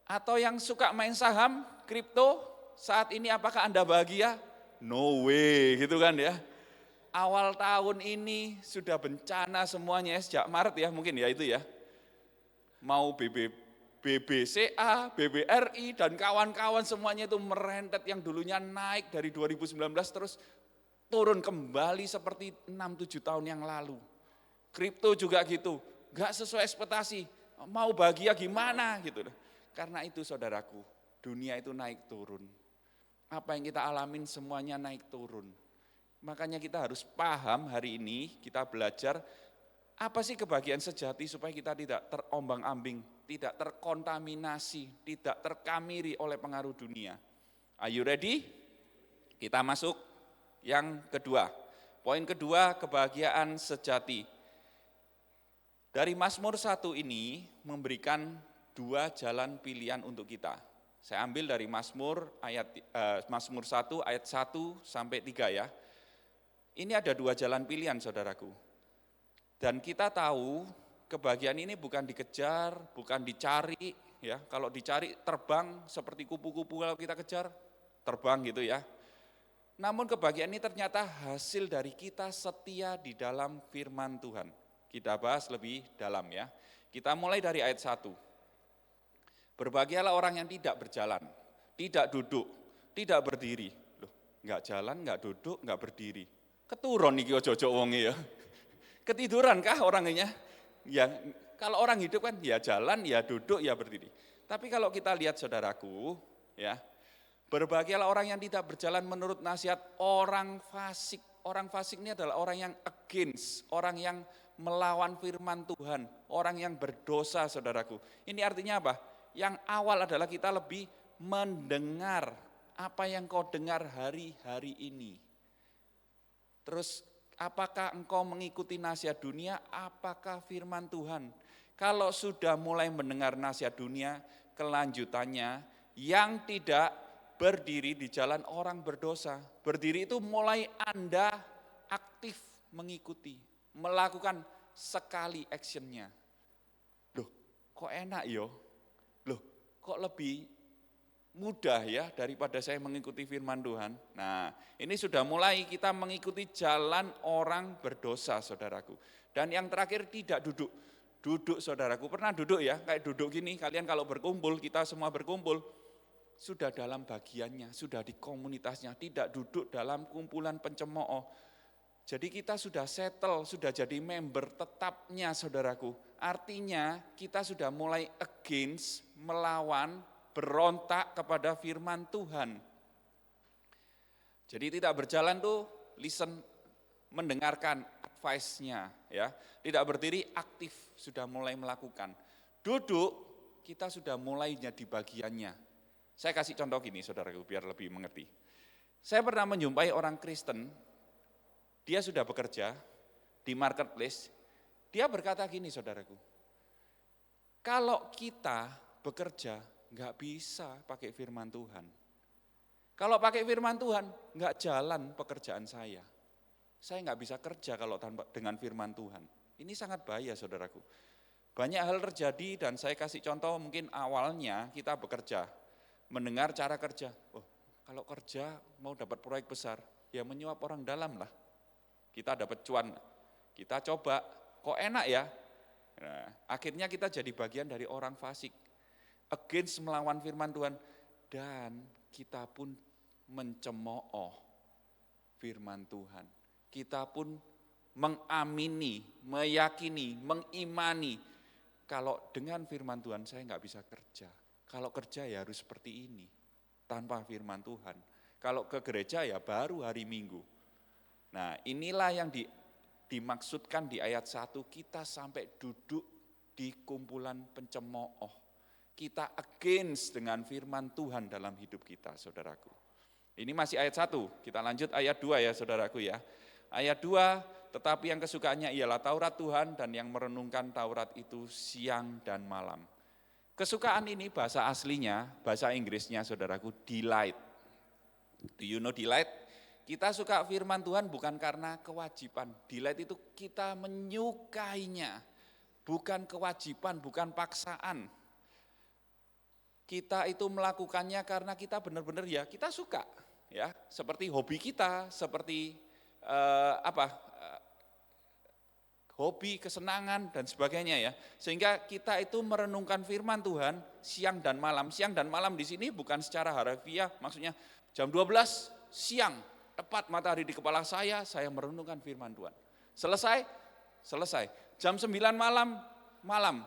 Atau yang suka main saham, kripto, saat ini apakah Anda bahagia? No way gitu kan ya. Awal tahun ini sudah bencana semuanya sejak Maret ya mungkin ya itu ya. Mau BBCA, BBRI dan kawan-kawan semuanya itu merentet yang dulunya naik dari 2019 terus turun kembali seperti 6-7 tahun yang lalu. Kripto juga gitu, gak sesuai ekspektasi, mau bahagia gimana gitu. Karena itu saudaraku, dunia itu naik turun. Apa yang kita alamin semuanya naik turun. Makanya kita harus paham hari ini, kita belajar apa sih kebahagiaan sejati supaya kita tidak terombang-ambing, tidak terkontaminasi, tidak terkamiri oleh pengaruh dunia. Are you ready? Kita masuk yang kedua. Poin kedua, kebahagiaan sejati. Dari Mazmur 1 ini memberikan dua jalan pilihan untuk kita. Saya ambil dari Mazmur 1 ayat 1 sampai 3 ya. Ini ada dua jalan pilihan saudaraku. Dan kita tahu kebahagiaan ini bukan dikejar, bukan dicari ya. Kalau dicari terbang seperti kupu-kupu kalau kita kejar, terbang gitu ya. Namun kebahagiaan ini ternyata hasil dari kita setia di dalam firman Tuhan. Kita bahas lebih dalam ya. Kita mulai dari ayat 1. Berbahagialah orang yang tidak berjalan, tidak duduk, tidak berdiri. Loh, enggak jalan, enggak duduk, enggak berdiri. Keturun iki ojo-ojo wonge ya. Ketiduran kah orangnya? Ya, kalau orang hidup kan ya jalan, ya duduk, ya berdiri. Tapi kalau kita lihat saudaraku, ya, berbahagialah orang yang tidak berjalan menurut nasihat orang fasik. Orang fasik ini adalah orang yang against, orang yang melawan firman Tuhan, orang yang berdosa saudaraku. Ini artinya apa? Yang awal adalah kita lebih mendengar apa yang kau dengar hari-hari ini. Terus apakah engkau mengikuti nasihat dunia, apakah firman Tuhan? Kalau sudah mulai mendengar nasihat dunia, kelanjutannya yang tidak berdiri di jalan orang berdosa. Berdiri itu mulai Anda aktif mengikuti, melakukan sekali actionnya. Loh, kok enak yo? Loh, kok lebih mudah ya daripada saya mengikuti firman Tuhan. Nah, ini sudah mulai kita mengikuti jalan orang berdosa, saudaraku. Dan yang terakhir tidak duduk. Duduk, saudaraku. Pernah duduk ya? Kayak duduk gini, kalian kalau berkumpul, kita semua berkumpul, sudah dalam bagiannya, sudah di komunitasnya, tidak duduk dalam kumpulan pencemooh. Jadi kita sudah settle, sudah jadi member tetapnya, saudaraku. Artinya kita sudah mulai against, melawan, berontak kepada firman Tuhan. Jadi tidak berjalan tuh listen, mendengarkan advice-nya ya. Tidak berdiri, aktif, sudah mulai melakukan. Duduk, kita sudah mulai jadi bagiannya. Saya kasih contoh gini saudaraku biar lebih mengerti. Saya pernah menjumpai orang Kristen, dia sudah bekerja di marketplace, dia berkata gini saudaraku, kalau kita bekerja nggak bisa pakai firman Tuhan. Kalau pakai firman Tuhan nggak jalan pekerjaan saya. Saya nggak bisa kerja kalau tanpa dengan firman Tuhan. Ini sangat bahaya saudaraku. Banyak hal terjadi dan saya kasih contoh mungkin awalnya kita bekerja. Mendengar cara kerja, oh kalau kerja mau dapat proyek besar, ya menyuap orang dalam lah. Kita dapat cuan, kita coba, kok enak ya? Nah, akhirnya kita jadi bagian dari orang fasik, against melawan firman Tuhan, dan kita pun mencemooh firman Tuhan. Kita pun mengamini, meyakini, mengimani, kalau dengan firman Tuhan saya nggak bisa kerja. Kalau kerja ya harus seperti ini, tanpa firman Tuhan. Kalau ke gereja ya baru hari Minggu. Nah inilah yang dimaksudkan di ayat 1, kita sampai duduk di kumpulan pencemooh. Kita against dengan firman Tuhan dalam hidup kita, saudaraku. Ini masih ayat 1, kita lanjut ayat 2 ya saudaraku ya. Ayat 2, tetapi yang kesukaannya ialah Taurat Tuhan dan yang merenungkan Taurat itu siang dan malam. Kesukaan ini bahasa aslinya, bahasa Inggrisnya saudaraku, delight. Do you know delight? Kita suka firman Tuhan bukan karena kewajiban. Delight itu kita menyukainya, bukan kewajiban, bukan paksaan. Kita itu melakukannya karena kita benar-benar ya kita suka. Ya, seperti hobi kita, seperti hobi, kesenangan, dan sebagainya ya. Sehingga kita itu merenungkan firman Tuhan siang dan malam. Siang dan malam di sini bukan secara harfiah, maksudnya jam 12 siang, tepat matahari di kepala saya merenungkan firman Tuhan. Selesai. Jam 9 malam,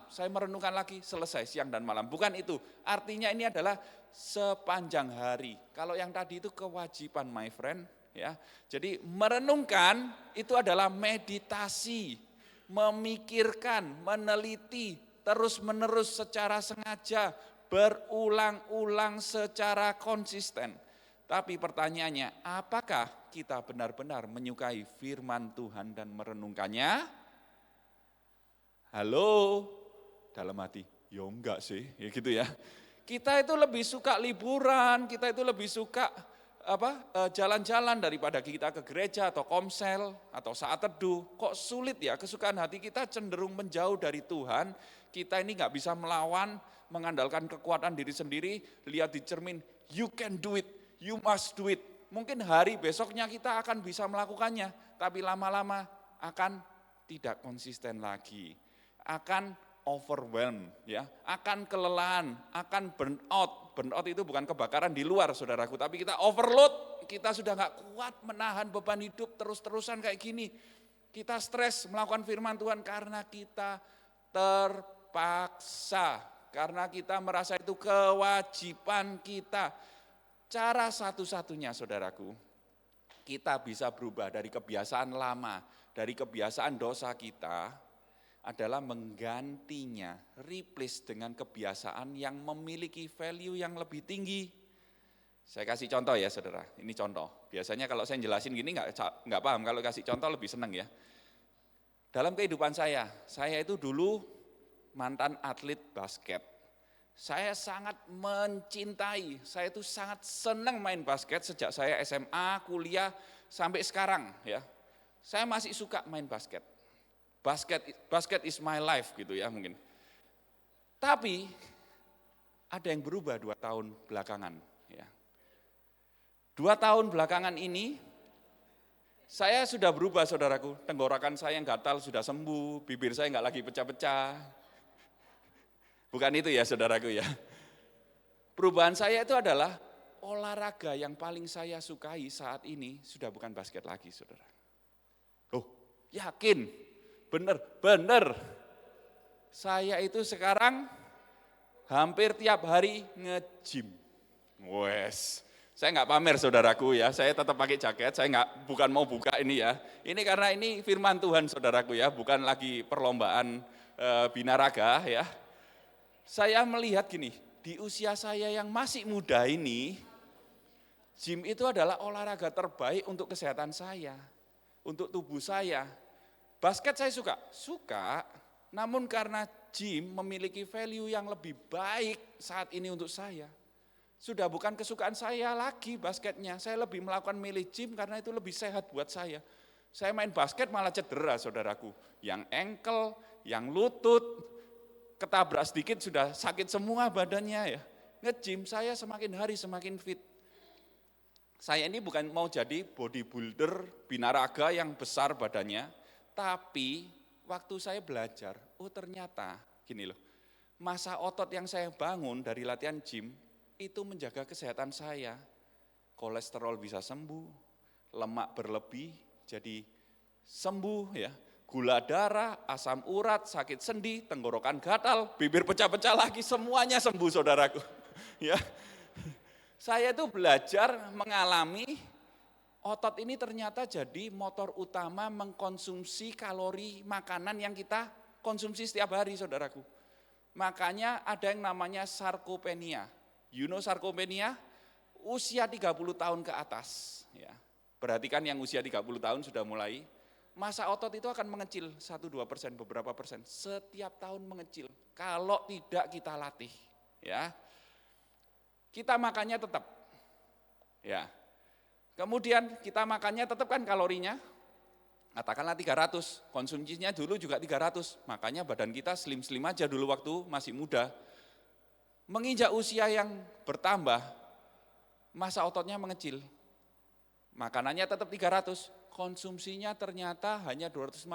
saya merenungkan lagi, selesai siang dan malam. Bukan itu, artinya ini adalah sepanjang hari. Kalau yang tadi itu kewajiban my friend. Ya, jadi merenungkan itu adalah meditasi, memikirkan, meneliti, terus-menerus secara sengaja, berulang-ulang secara konsisten. Tapi pertanyaannya, apakah kita benar-benar menyukai firman Tuhan dan merenungkannya? Halo, dalam hati, ya enggak sih, ya gitu ya. Kita itu lebih suka liburan, kita itu lebih suka jalan-jalan daripada kita ke gereja atau komsel atau saat teduh. Kok sulit ya, kesukaan hati kita cenderung menjauh dari Tuhan. Kita ini nggak bisa melawan, mengandalkan kekuatan diri sendiri. Lihat di cermin, you can do it, you must do it. Mungkin hari besoknya kita akan bisa melakukannya, tapi lama-lama akan tidak konsisten lagi. Akan overwhelmed, ya, akan kelelahan, akan burnout. Burnout itu bukan kebakaran di luar, saudaraku, tapi kita overload, kita sudah nggak kuat menahan beban hidup terus-terusan kayak gini. Kita stres melakukan firman Tuhan karena kita terpaksa, karena kita merasa itu kewajiban kita. Cara satu-satunya, saudaraku, kita bisa berubah dari kebiasaan lama, dari kebiasaan dosa kita, adalah menggantinya, replace dengan kebiasaan yang memiliki value yang lebih tinggi. Saya kasih contoh ya saudara, ini contoh. Biasanya kalau saya jelasin gini nggak paham, kalau kasih contoh lebih seneng ya. Dalam kehidupan saya itu dulu mantan atlet basket. Saya sangat mencintai, saya itu sangat senang main basket sejak saya SMA, kuliah, sampai sekarang ya. Saya masih suka main basket. Basket is my life gitu ya mungkin. Tapi ada yang berubah 2 tahun belakangan ya. 2 tahun belakangan ini saya sudah berubah saudaraku. Tenggorokan saya yang gatal sudah sembuh, bibir saya nggak lagi pecah-pecah. Bukan itu ya saudaraku ya. Perubahan saya itu adalah olahraga yang paling saya sukai saat ini sudah bukan basket lagi saudara. Oh yakin, bener. Saya itu sekarang hampir tiap hari nge-gym. Wes, saya nggak pamer saudaraku ya, saya tetap pakai jaket, saya bukan mau buka ini ya. Ini karena ini firman Tuhan saudaraku ya, bukan lagi perlombaan binaraga ya. Saya melihat gini, di usia saya yang masih muda ini, gym itu adalah olahraga terbaik untuk kesehatan saya, untuk tubuh saya. Basket saya suka, namun karena gym memiliki value yang lebih baik saat ini untuk saya. Sudah bukan kesukaan saya lagi basketnya, saya lebih melakukan milih gym karena itu lebih sehat buat saya. Saya main basket malah cedera saudaraku, yang ankle, yang lutut, ketabrak sedikit sudah sakit semua badannya ya. Nge-gym saya semakin hari semakin fit. Saya ini bukan mau jadi bodybuilder binaraga yang besar badannya, tapi waktu saya belajar, oh ternyata gini loh, massa otot yang saya bangun dari latihan gym itu menjaga kesehatan saya. Kolesterol bisa sembuh, lemak berlebih jadi sembuh ya. Gula darah, asam urat, sakit sendi, tenggorokan gatal, bibir pecah-pecah lagi, semuanya sembuh saudaraku. Ya, saya itu belajar mengalami otot ini ternyata jadi motor utama mengkonsumsi kalori makanan yang kita konsumsi setiap hari saudaraku. Makanya ada yang namanya sarkopenia. You know sarkopenia? Usia 30 tahun ke atas. Ya. Perhatikan yang usia 30 tahun sudah mulai. Massa otot itu akan mengecil 1-2%, beberapa persen. Setiap tahun mengecil. Kalau tidak kita latih. Ya. Kita makannya tetap. Ya. Kemudian kita makannya tetap kan kalorinya. Katakanlah 300. Konsumsinya dulu juga 300. Makanya badan kita slim-slim aja dulu waktu masih muda. Menginjak usia yang bertambah, massa ototnya mengecil. Makanannya tetap 300. Konsumsinya ternyata hanya 250,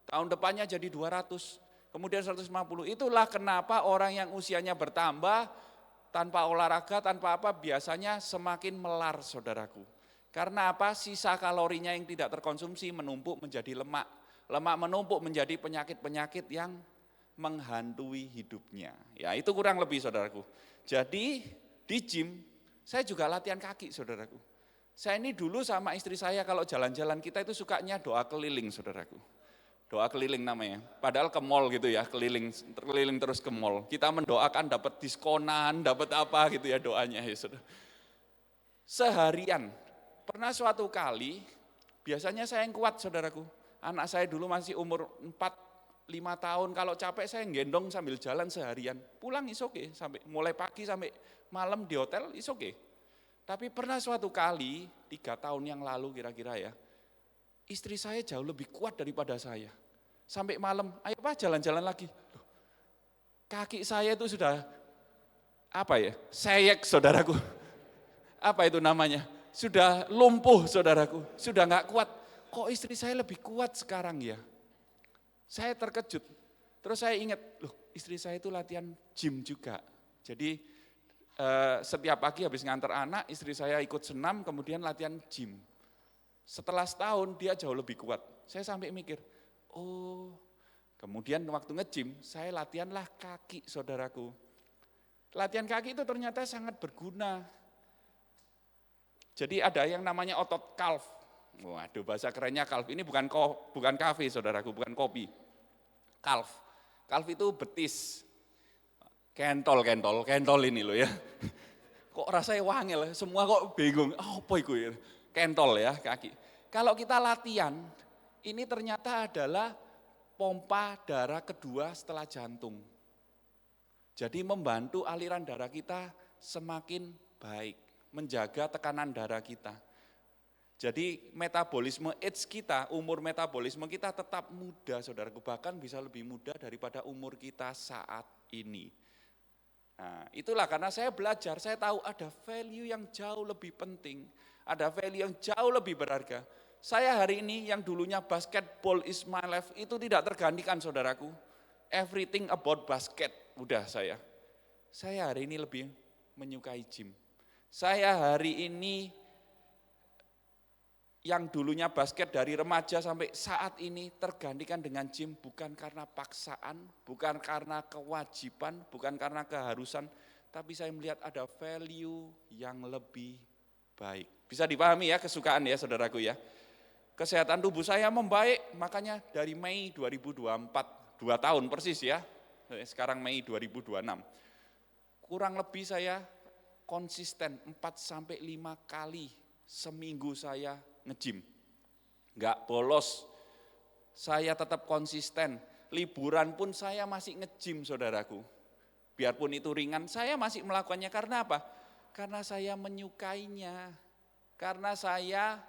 tahun depannya jadi 200, kemudian 150. Itulah kenapa orang yang usianya bertambah, tanpa olahraga, tanpa apa, biasanya semakin melar saudaraku. Karena apa? Sisa kalorinya yang tidak terkonsumsi menumpuk menjadi lemak. Lemak menumpuk menjadi penyakit-penyakit yang menghantui hidupnya. Ya itu kurang lebih saudaraku. Jadi di gym, saya juga latihan kaki saudaraku. Saya ini dulu sama istri saya kalau jalan-jalan kita itu sukanya doa keliling saudaraku. Doa keliling namanya, padahal ke mall gitu ya, keliling terus ke mall. Kita mendoakan dapat diskonan, dapat apa gitu ya doanya ya saudara. Seharian, pernah suatu kali, biasanya saya yang kuat saudaraku. Anak saya dulu masih umur 4-5 tahun, kalau capek saya gendong sambil jalan seharian. Pulang is okay, sampai mulai pagi sampai malam di hotel is okay. Tapi pernah suatu kali, 3 tahun yang lalu kira-kira ya, istri saya jauh lebih kuat daripada saya. Sampai malam, ayo Pak jalan-jalan lagi. Loh, kaki saya itu sudah, seyek saudaraku. Apa itu namanya? Sudah lumpuh saudaraku, sudah gak kuat. Kok istri saya lebih kuat sekarang ya? Saya terkejut. Terus saya ingat, loh istri saya itu latihan gym juga. Jadi setiap pagi habis nganter anak, istri saya ikut senam, kemudian latihan gym. Setelah setahun dia jauh lebih kuat. Saya sampai mikir, oh kemudian waktu nge-gym, saya latihanlah kaki saudaraku. Latihan kaki itu ternyata sangat berguna. Jadi ada yang namanya otot calf. Waduh bahasa kerennya calf, ini bukan kafe saudaraku, bukan kopi. Calf. Calf itu betis, kentol ini loh ya. Kok rasanya wangel, semua kok bingung, apa itu ya? Kentol ya kaki. Kalau kita latihan, ini ternyata adalah pompa darah kedua setelah jantung. Jadi membantu aliran darah kita semakin baik, menjaga tekanan darah kita. Jadi metabolisme age kita, umur metabolisme kita tetap muda saudaraku, bahkan bisa lebih muda daripada umur kita saat ini. Nah, itulah karena saya belajar, saya tahu ada value yang jauh lebih penting, ada value yang jauh lebih berharga. Saya hari ini yang dulunya basketball is my life itu tidak tergantikan saudaraku. Everything about basket, udah saya. Saya hari ini lebih menyukai gym. Saya hari ini yang dulunya basket dari remaja sampai saat ini tergantikan dengan gym bukan karena paksaan, bukan karena kewajiban, bukan karena keharusan, tapi saya melihat ada value yang lebih baik. Bisa dipahami ya kesukaan ya saudaraku ya. Kesehatan tubuh saya membaik, makanya dari Mei 2024, 2 tahun persis ya, sekarang Mei 2026. Kurang lebih saya konsisten 4-5 kali seminggu saya nge-gym, nggak bolos, saya tetap konsisten, liburan pun saya masih nge-gym saudaraku, biarpun itu ringan, saya masih melakukannya, karena apa? Karena saya menyukainya, karena saya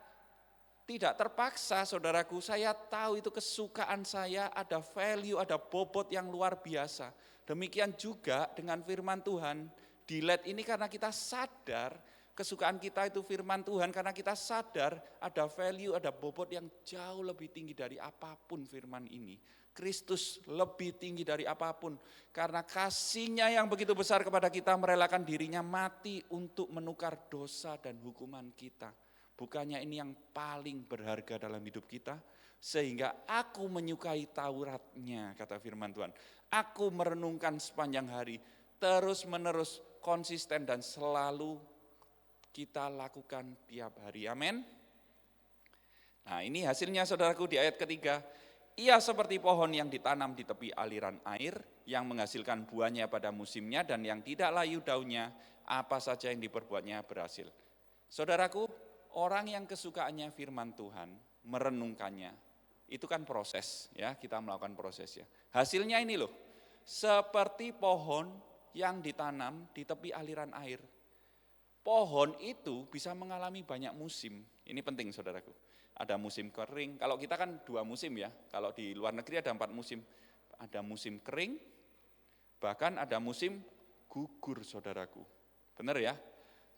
tidak terpaksa saudaraku, saya tahu itu kesukaan saya, ada value, ada bobot yang luar biasa. Demikian juga dengan firman Tuhan, delete ini karena kita sadar, kesukaan kita itu firman Tuhan karena kita sadar ada value, ada bobot yang jauh lebih tinggi dari apapun firman ini. Kristus lebih tinggi dari apapun. Karena kasih-Nya yang begitu besar kepada kita merelakan dirinya mati untuk menukar dosa dan hukuman kita. Bukannya ini yang paling berharga dalam hidup kita? Sehingga aku menyukai Tauratnya, kata firman Tuhan. Aku merenungkan sepanjang hari, terus menerus, konsisten dan selalu kita lakukan tiap hari, amin. Nah ini hasilnya saudaraku di ayat ketiga. Ia seperti pohon yang ditanam di tepi aliran air, yang menghasilkan buahnya pada musimnya dan yang tidak layu daunnya, apa saja yang diperbuatnya berhasil. Saudaraku, orang yang kesukaannya firman Tuhan, merenungkannya, itu kan proses ya, kita melakukan prosesnya. Hasilnya ini loh, seperti pohon yang ditanam di tepi aliran air. Pohon itu bisa mengalami banyak musim, ini penting saudaraku. Ada musim kering, kalau kita kan 2 musim ya, kalau di luar negeri ada 4 musim. Ada musim kering, bahkan ada musim gugur saudaraku. Benar ya?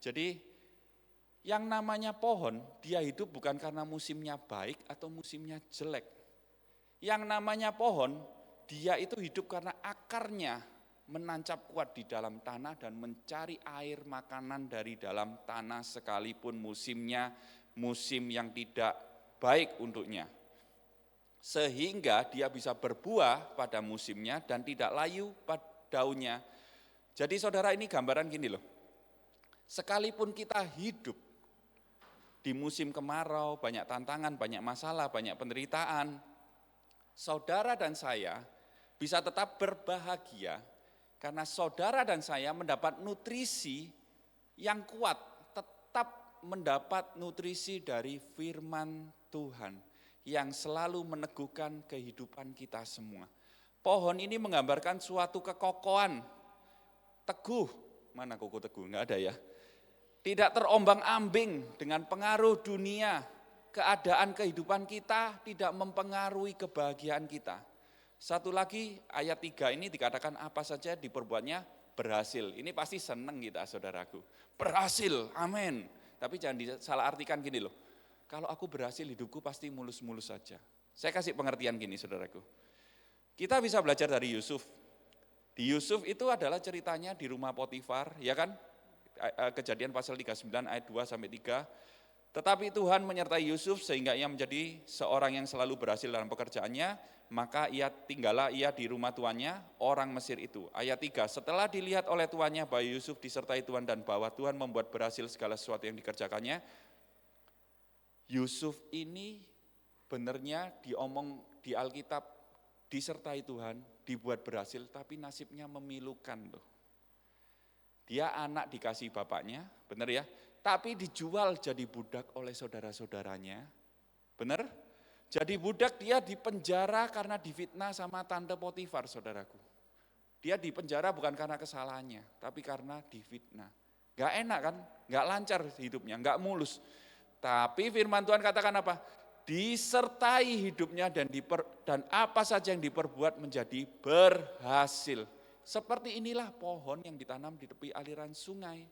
Jadi yang namanya pohon, dia hidup bukan karena musimnya baik atau musimnya jelek. Yang namanya pohon, dia itu hidup karena akarnya menancap kuat di dalam tanah dan mencari air makanan dari dalam tanah sekalipun musimnya musim yang tidak baik untuknya. Sehingga dia bisa berbuah pada musimnya dan tidak layu pada daunnya. Jadi saudara ini gambaran gini loh, sekalipun kita hidup di musim kemarau, banyak tantangan, banyak masalah, banyak penderitaan, saudara dan saya bisa tetap berbahagia karena saudara dan saya mendapat nutrisi yang kuat, tetap mendapat nutrisi dari firman Tuhan yang selalu meneguhkan kehidupan kita semua. Pohon ini menggambarkan suatu kekokohan, teguh, mana koko teguh, enggak ada ya. Tidak terombang-ambing dengan pengaruh dunia, keadaan kehidupan kita tidak mempengaruhi kebahagiaan kita. Satu lagi ayat 3 ini dikatakan apa saja diperbuatnya berhasil. Ini pasti senang kita saudaraku. Berhasil, amin. Tapi jangan disalah artikan gini loh. Kalau aku berhasil hidupku pasti mulus-mulus saja. Saya kasih pengertian gini saudaraku. Kita bisa belajar dari Yusuf. Di Yusuf itu adalah ceritanya di rumah Potifar, ya kan? Kejadian pasal 39 ayat 2 sampai 3. Tetapi Tuhan menyertai Yusuf sehingga ia menjadi seorang yang selalu berhasil dalam pekerjaannya, maka tinggallah ia di rumah tuannya, orang Mesir itu. Ayat 3, setelah dilihat oleh tuannya bahwa Yusuf disertai Tuhan dan bahwa Tuhan membuat berhasil segala sesuatu yang dikerjakannya, Yusuf ini benernya diomong di Alkitab, disertai Tuhan, dibuat berhasil, tapi nasibnya memilukan loh. Dia anak dikasih bapaknya, benar ya, tapi dijual jadi budak oleh saudara-saudaranya, benar? Jadi budak, dia dipenjara karena difitnah sama tante Potifar, saudaraku. Dia dipenjara bukan karena kesalahannya, tapi karena difitnah. Gak enak kan, gak lancar hidupnya, gak mulus. Tapi firman Tuhan katakan apa? Disertai hidupnya dan apa saja yang diperbuat menjadi berhasil. Seperti inilah pohon yang ditanam di tepi aliran sungai.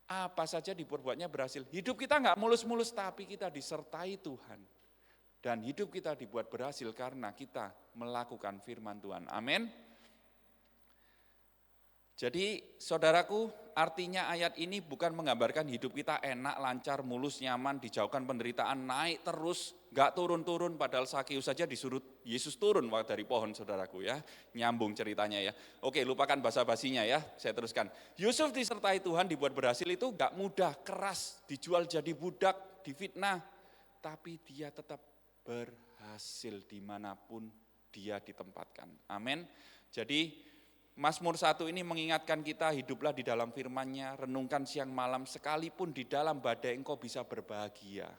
Apa saja diperbuatnya berhasil. Hidup kita enggak mulus-mulus, tapi kita disertai Tuhan. Dan hidup kita dibuat berhasil karena kita melakukan firman Tuhan. Amin. Jadi saudaraku, artinya ayat ini bukan menggambarkan hidup kita enak, lancar, mulus, nyaman, dijauhkan penderitaan, naik terus, gak turun-turun, padahal Sakeus saja disuruh Yesus turun dari pohon, saudaraku ya. Nyambung ceritanya ya. Oke, lupakan basa-basinya ya, saya teruskan. Yusuf disertai Tuhan dibuat berhasil itu gak mudah, keras, dijual jadi budak, difitnah, tapi dia tetap berhasil dimanapun dia ditempatkan. Amin. Jadi Mazmur 1 ini mengingatkan kita, hiduplah di dalam firman-Nya, renungkan siang malam, sekalipun di dalam badai engkau bisa berbahagia.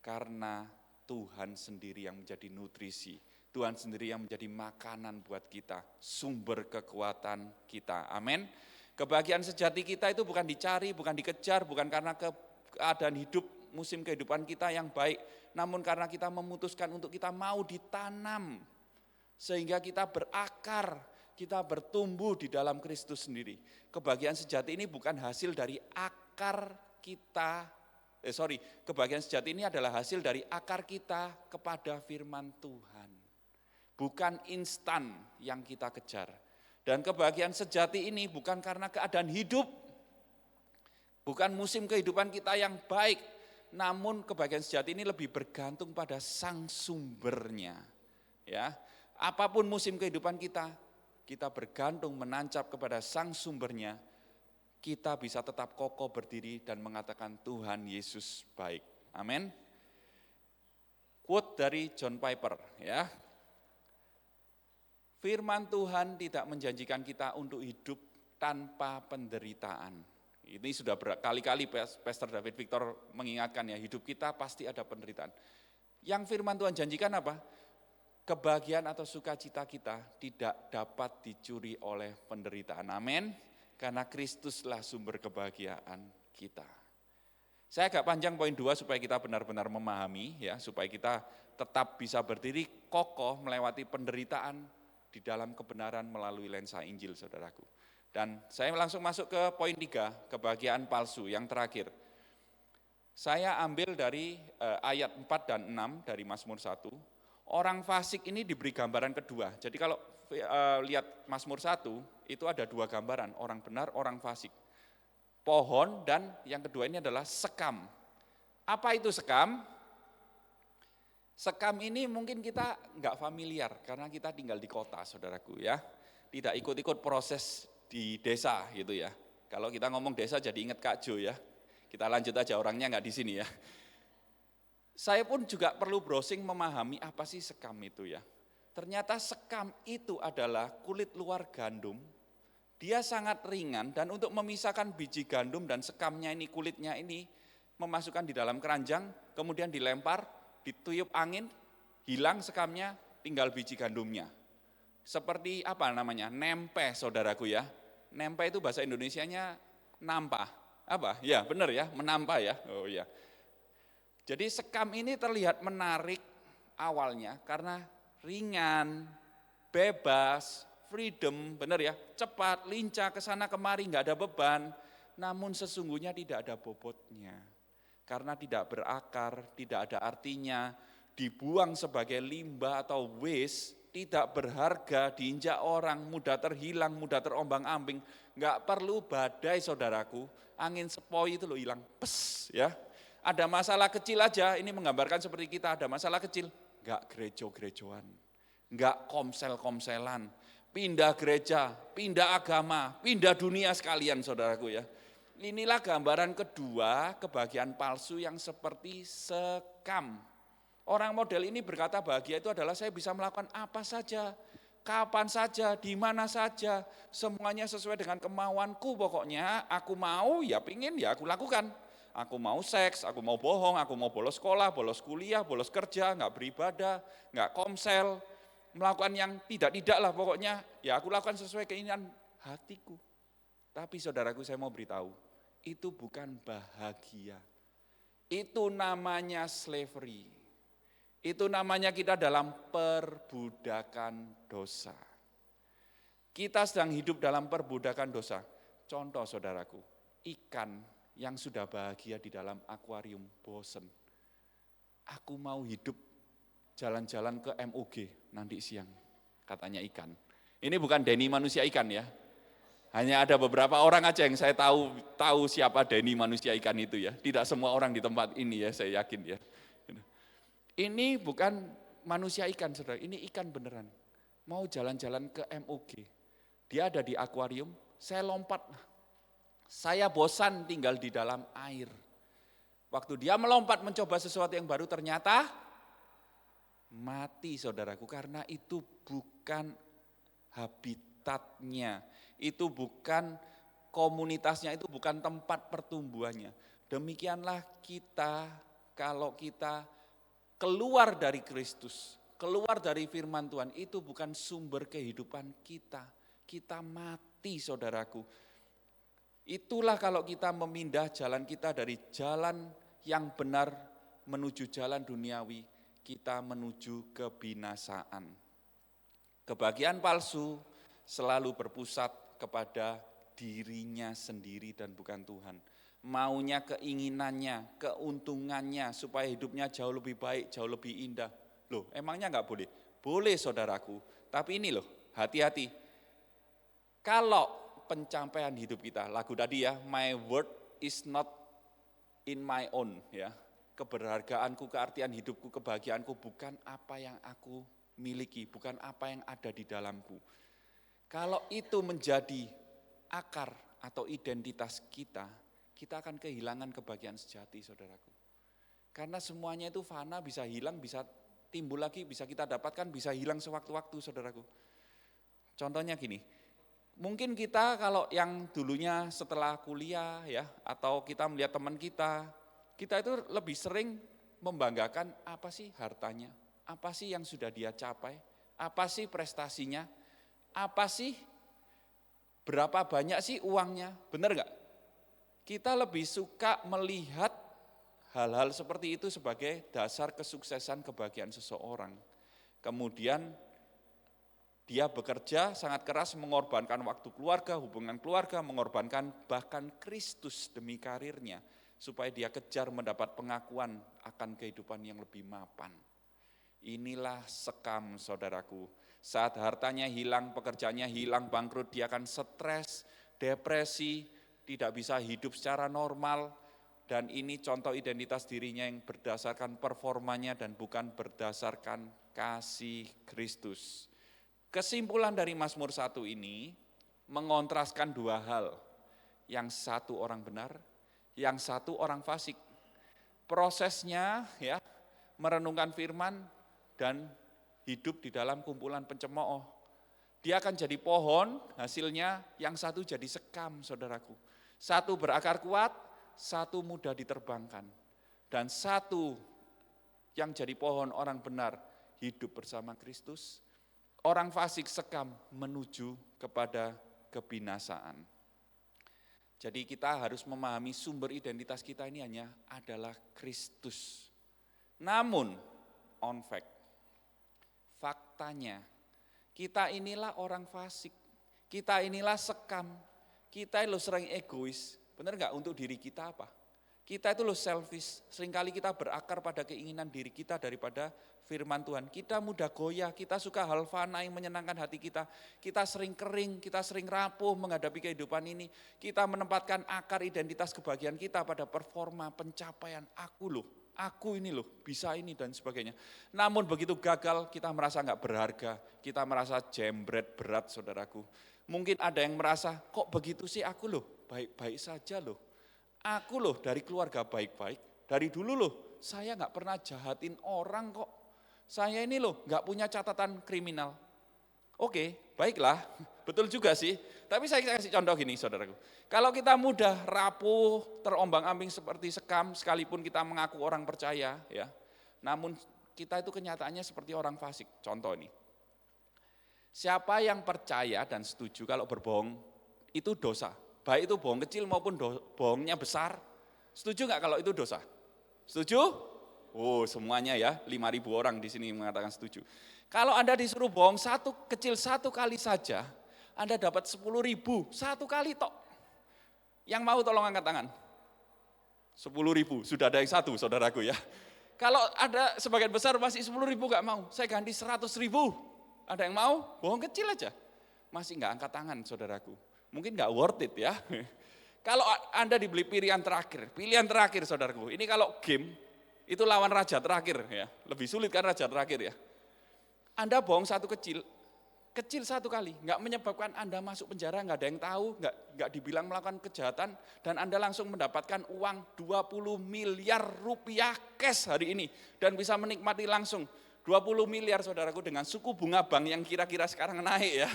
Karena Tuhan sendiri yang menjadi nutrisi, Tuhan sendiri yang menjadi makanan buat kita, sumber kekuatan kita. Amin. Kebahagiaan sejati kita itu bukan dicari, bukan dikejar, bukan karena keadaan hidup, musim kehidupan kita yang baik, namun karena kita memutuskan untuk kita mau ditanam, sehingga kita berakar, kita bertumbuh di dalam Kristus sendiri. Kebahagiaan sejati ini bukan hasil dari akar kita, kebahagiaan sejati ini adalah hasil dari akar kita kepada firman Tuhan. Bukan instan yang kita kejar. Dan kebahagiaan sejati ini bukan karena keadaan hidup, bukan musim kehidupan kita yang baik, namun kebahagiaan sejati ini lebih bergantung pada sang sumbernya. Ya, apapun musim kehidupan kita bergantung menancap kepada sang sumbernya, kita bisa tetap kokoh berdiri dan mengatakan Tuhan Yesus baik. Amin. Quote dari John Piper ya. Firman Tuhan tidak menjanjikan kita untuk hidup tanpa penderitaan. Ini sudah berkali-kali Pastor David Victor mengingatkan ya, hidup kita pasti ada penderitaan. Yang firman Tuhan janjikan apa? Kebahagiaan atau sukacita kita tidak dapat dicuri oleh penderitaan. Amin. Karena Kristuslah sumber kebahagiaan kita. Saya agak panjang poin 2 supaya kita benar-benar memahami ya, supaya kita tetap bisa berdiri kokoh melewati penderitaan di dalam kebenaran melalui lensa Injil, saudaraku. Dan saya langsung masuk ke poin 3, kebahagiaan palsu yang terakhir. Saya ambil dari ayat 4 dan 6 dari Mazmur 1. Orang fasik ini diberi gambaran kedua. Jadi kalau lihat Mazmur 1, itu ada 2 gambaran, orang benar, orang fasik. Pohon dan yang kedua ini adalah sekam. Apa itu sekam? Sekam ini mungkin kita enggak familiar karena kita tinggal di kota, saudaraku ya. Tidak ikut-ikut proses di desa gitu ya. Kalau kita ngomong desa jadi ingat Kak Jo ya. Kita lanjut aja, orangnya enggak di sini ya. Saya pun juga perlu browsing memahami apa sih sekam itu ya. Ternyata sekam itu adalah kulit luar gandum. Dia sangat ringan dan untuk memisahkan biji gandum dan sekamnya ini, kulitnya ini memasukkan di dalam keranjang, kemudian dilempar, ditiup angin, hilang sekamnya, tinggal biji gandumnya. Seperti apa namanya? Nempeh, saudaraku ya. Nempeh itu bahasa Indonesianya nampah. Apa? Ya benar ya, menampah ya. Oh iya. Jadi sekam ini terlihat menarik awalnya karena ringan, bebas, freedom, benar ya, cepat, lincah, kesana kemari, nggak ada beban. Namun sesungguhnya tidak ada bobotnya. Karena tidak berakar, tidak ada artinya, dibuang sebagai limbah atau waste, tidak berharga, diinjak orang, mudah terhilang, mudah terombang-ambing. Enggak perlu badai saudaraku, angin sepoi itu loh hilang, pes ya. Ada masalah kecil aja, ini menggambarkan seperti kita ada masalah kecil, enggak gerejo-gerejoan, enggak komsel-komselan, pindah gereja, pindah agama, pindah dunia sekalian saudaraku ya. Inilah gambaran kedua kebahagiaan palsu yang seperti sekam. Orang model ini berkata bahagia itu adalah saya bisa melakukan apa saja, kapan saja, di mana saja, semuanya sesuai dengan kemauanku pokoknya, aku mau ya pingin ya aku lakukan. Aku mau seks, aku mau bohong, aku mau bolos sekolah, bolos kuliah, bolos kerja, enggak beribadah, enggak komsel, melakukan yang tidak lah pokoknya, ya aku lakukan sesuai keinginan hatiku. Tapi saudaraku saya mau beritahu, itu bukan bahagia. Itu namanya slavery. Itu namanya kita dalam perbudakan dosa. Kita sedang hidup dalam perbudakan dosa. Contoh saudaraku, ikan yang sudah bahagia di dalam akuarium bosen. Aku mau hidup jalan-jalan ke MUG nanti siang, katanya ikan. Ini bukan Denny manusia ikan ya. Hanya ada beberapa orang aja yang saya tahu siapa Denny manusia ikan itu ya. Tidak semua orang di tempat ini ya, saya yakin ya. Ini bukan manusia ikan, saudara. Ini ikan beneran. Mau jalan-jalan ke MUG. Dia ada di akuarium, saya lompat. Saya bosan tinggal di dalam air. Waktu dia melompat mencoba sesuatu yang baru ternyata mati saudaraku. Karena itu bukan habitatnya. Itu bukan komunitasnya, itu bukan tempat pertumbuhannya. Demikianlah kita kalau kita keluar dari Kristus, keluar dari firman Tuhan, itu bukan sumber kehidupan kita. Kita mati saudaraku. Itulah kalau kita memindah jalan kita dari jalan yang benar menuju jalan duniawi, kita menuju kebinasaan. Kebahagiaan palsu selalu berpusat kepada dirinya sendiri dan bukan Tuhan. Maunya, keinginannya, keuntungannya supaya hidupnya jauh lebih baik, jauh lebih indah. Loh, emangnya enggak boleh? Boleh saudaraku, tapi ini loh, hati-hati. Kalau pencapaian hidup kita, lagu tadi ya, my worth is not in my own ya. Keberhargaanku, keartian hidupku, kebahagiaanku bukan apa yang aku miliki, bukan apa yang ada di dalamku. Kalau itu menjadi akar atau identitas kita, kita akan kehilangan kebahagiaan sejati saudaraku. Karena semuanya itu fana, bisa hilang, bisa timbul lagi, bisa kita dapatkan, bisa hilang sewaktu-waktu saudaraku. Contohnya gini, mungkin kita kalau yang dulunya setelah kuliah ya, atau kita melihat teman kita itu lebih sering membanggakan apa sih hartanya, apa sih yang sudah dia capai, apa sih prestasinya, apa sih berapa banyak sih uangnya, benar enggak? Kita lebih suka melihat hal-hal seperti itu sebagai dasar kesuksesan kebahagiaan seseorang. Kemudian dia bekerja sangat keras mengorbankan waktu keluarga, hubungan keluarga, mengorbankan bahkan Kristus demi karirnya. Supaya dia kejar mendapat pengakuan akan kehidupan yang lebih mapan. Inilah sekam saudaraku. Saat hartanya hilang, pekerjaannya hilang, bangkrut, dia akan stres, depresi, tidak bisa hidup secara normal, dan ini contoh identitas dirinya yang berdasarkan performanya dan bukan berdasarkan kasih Kristus. Kesimpulan dari Mazmur 1 ini mengontraskan dua hal, yang satu orang benar, yang satu orang fasik. Prosesnya ya merenungkan firman dan hidup di dalam kumpulan pencemooh. Dia akan jadi pohon, hasilnya yang satu jadi sekam saudaraku. Satu berakar kuat, satu mudah diterbangkan. Dan satu yang jadi pohon orang benar hidup bersama Kristus. Orang fasik sekam menuju kepada kebinasaan. Jadi kita harus memahami sumber identitas kita ini hanya adalah Kristus. Namun, on fact, faktanya kita inilah orang fasik, kita inilah sekam, kita lo sering egois, benar enggak untuk diri kita apa? Kita itu loh selfish, seringkali kita berakar pada keinginan diri kita daripada firman Tuhan. Kita mudah goyah, kita suka hal fana yang menyenangkan hati kita. Kita sering kering, kita sering rapuh menghadapi kehidupan ini. Kita menempatkan akar identitas kebahagiaan kita pada performa, pencapaian, aku ini loh, bisa ini dan sebagainya. Namun begitu gagal, kita merasa nggak berharga, kita merasa jembret berat saudaraku. Mungkin ada yang merasa, kok begitu sih aku loh, baik-baik saja loh. Aku loh dari keluarga baik-baik, dari dulu loh saya nggak pernah jahatin orang kok. Saya ini loh nggak punya catatan kriminal. Oke, baiklah, betul juga sih. Tapi saya kasih contoh gini saudaraku. Kalau kita mudah rapuh, terombang-ambing seperti sekam, sekalipun kita mengaku orang percaya, ya, namun kita itu kenyataannya seperti orang fasik. Contoh ini, siapa yang percaya dan setuju kalau berbohong itu dosa? Baik itu bohong kecil maupun bohongnya besar. Setuju nggak kalau itu dosa? Setuju? Oh semuanya ya, 5.000 orang di sini mengatakan setuju. Kalau Anda disuruh bohong kecil satu kali saja, Anda dapat 10.000, satu kali tok. Yang mau tolong angkat tangan. 10.000, sudah ada yang satu saudaraku ya. Kalau ada sebagian besar masih 10.000 nggak mau, saya ganti 100.000. Ada yang mau? Bohong kecil aja. Masih nggak angkat tangan saudaraku. Mungkin nggak worth it ya. Kalau Anda dibeli pilihan terakhir saudaraku. Ini kalau game, itu lawan raja terakhir ya. Lebih sulit kan raja terakhir ya. Anda bohong kecil satu kali, nggak menyebabkan Anda masuk penjara, nggak ada yang tahu, nggak dibilang melakukan kejahatan, dan Anda langsung mendapatkan uang 20 miliar rupiah cash hari ini, dan bisa menikmati langsung 20 miliar saudaraku dengan suku bunga bank yang kira-kira sekarang naik ya.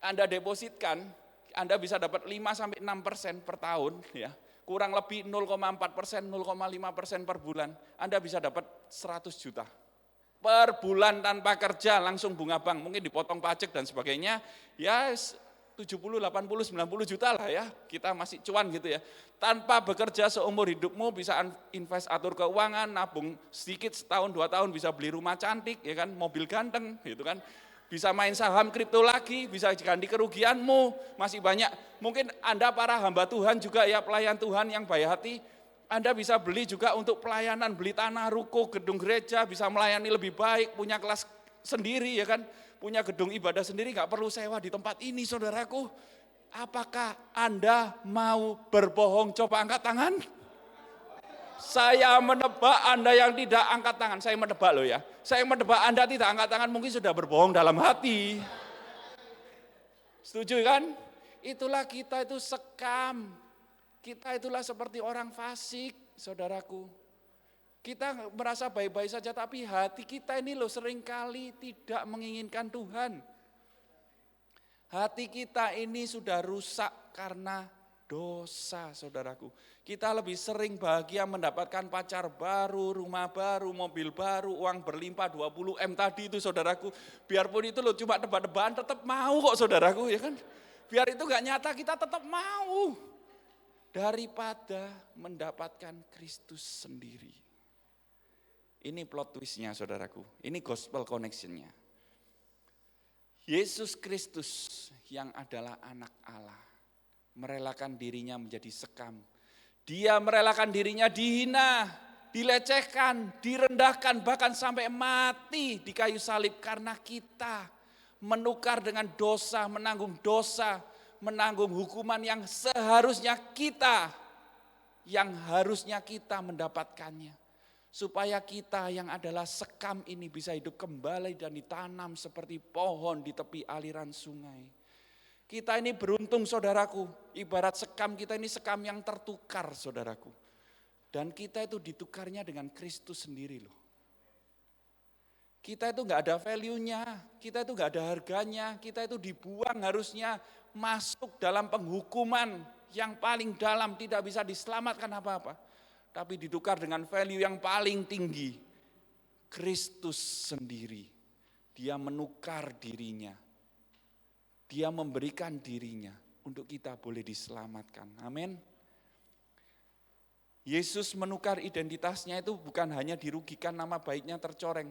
Anda depositkan, Anda bisa dapat 5-6% per tahun, ya, kurang lebih 0,4%, 0,5% per bulan. Anda bisa dapat 100 juta per bulan tanpa kerja, langsung bunga bank, mungkin dipotong pajak dan sebagainya, ya 70, 80, 90 juta lah ya, kita masih cuan gitu ya. Tanpa bekerja seumur hidupmu bisa invest atur keuangan, nabung sedikit setahun 2 tahun bisa beli rumah cantik, ya kan, mobil ganteng gitu kan. Bisa main saham kripto lagi, bisa ganti kerugianmu, masih banyak. Mungkin Anda para hamba Tuhan juga ya, pelayan Tuhan yang baik hati, Anda bisa beli juga untuk pelayanan, beli tanah, ruko, gedung gereja, bisa melayani lebih baik, punya kelas sendiri ya kan, punya gedung ibadah sendiri, gak perlu sewa di tempat ini saudaraku. Apakah Anda mau berbohong? Coba angkat tangan. Saya menebak Anda yang tidak angkat tangan, saya menebak loh ya. Saya menebak Anda tidak angkat tangan mungkin sudah berbohong dalam hati. Setuju kan? Itulah kita itu sekam. Kita itulah seperti orang fasik, saudaraku. Kita merasa baik-baik saja tapi hati kita ini loh seringkali tidak menginginkan Tuhan. Hati kita ini sudah rusak karena dosa, saudaraku. Kita lebih sering bahagia mendapatkan pacar baru, rumah baru, mobil baru, uang berlimpah 20 M tadi itu saudaraku. Biarpun itu loh cuma tebak-tebakan tetap mau kok saudaraku ya kan. Biar itu gak nyata kita tetap mau. Daripada mendapatkan Kristus sendiri. Ini plot twistnya saudaraku. Ini gospel connectionnya. Yesus Kristus yang adalah anak Allah. Merelakan dirinya menjadi sekam. Dia merelakan dirinya dihina, dilecehkan, direndahkan, bahkan sampai mati di kayu salib karena kita. Menukar dengan dosa, menanggung hukuman yang seharusnya kita, mendapatkannya. Supaya kita yang adalah sekam ini bisa hidup kembali dan ditanam seperti pohon di tepi aliran sungai. Kita ini beruntung saudaraku, ibarat sekam kita ini sekam yang tertukar saudaraku. Dan kita itu ditukarnya dengan Kristus sendiri loh. Kita itu gak ada value-nya, kita itu gak ada harganya, kita itu dibuang harusnya masuk dalam penghukuman yang paling dalam, tidak bisa diselamatkan apa-apa. Tapi ditukar dengan value yang paling tinggi, Kristus sendiri. Dia menukar dirinya. Dia memberikan dirinya untuk kita boleh diselamatkan. Amin. Yesus menukar identitasnya itu bukan hanya dirugikan nama baiknya tercoreng.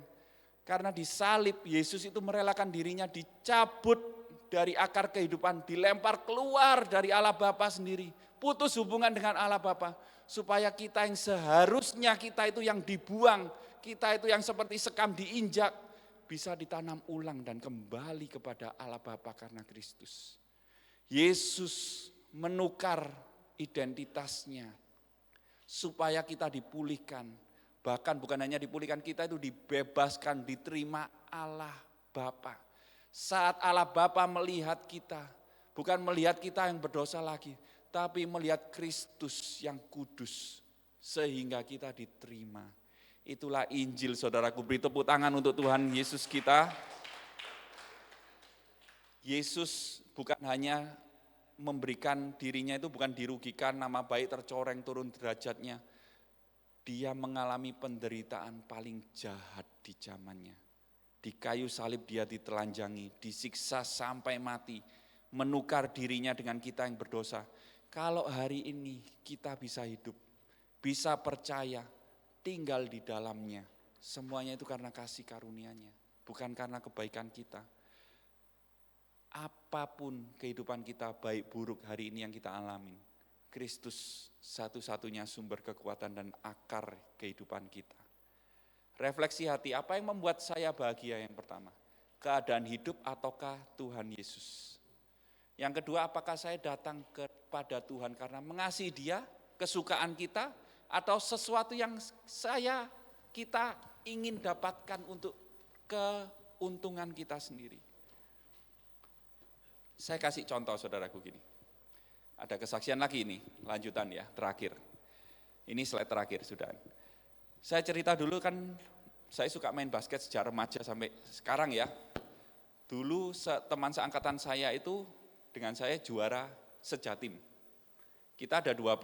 Karena di salib Yesus itu merelakan dirinya dicabut dari akar kehidupan, dilempar keluar dari Allah Bapa sendiri. Putus hubungan dengan Allah Bapa. Supaya kita yang seharusnya kita itu yang dibuang, kita itu yang seperti sekam diinjak, bisa ditanam ulang dan kembali kepada Allah Bapa karena Kristus. Yesus menukar identitasnya supaya kita dipulihkan. Bahkan bukan hanya dipulihkan, kita itu dibebaskan, diterima Allah Bapa. Saat Allah Bapa melihat kita, bukan melihat kita yang berdosa lagi, tapi melihat Kristus yang kudus, sehingga kita diterima. Itulah Injil, saudaraku. Beri tepuk tangan untuk Tuhan Yesus kita. Yesus bukan hanya memberikan dirinya itu bukan dirugikan, nama baik tercoreng, turun derajatnya. Dia mengalami penderitaan paling jahat di zamannya. Di kayu salib dia ditelanjangi, disiksa sampai mati, menukar dirinya dengan kita yang berdosa. Kalau hari ini kita bisa hidup, bisa percaya, tinggal di dalamnya, semuanya itu karena kasih karunia-Nya, bukan karena kebaikan kita. Apapun kehidupan kita baik buruk hari ini yang kita alami, Kristus satu-satunya sumber kekuatan dan akar kehidupan kita. Refleksi hati, apa yang membuat saya bahagia yang pertama? Keadaan hidup ataukah Tuhan Yesus? Yang kedua, apakah saya datang kepada Tuhan karena mengasihi Dia, kesukaan kita, atau sesuatu yang kita ingin dapatkan untuk keuntungan kita sendiri? Saya kasih contoh saudaraku gini. Ada kesaksian lagi ini, lanjutan ya, terakhir. Ini slide terakhir sudah. Saya cerita dulu kan, saya suka main basket sejak remaja sampai sekarang ya. Dulu teman seangkatan saya itu dengan saya juara sejatim. Kita ada dua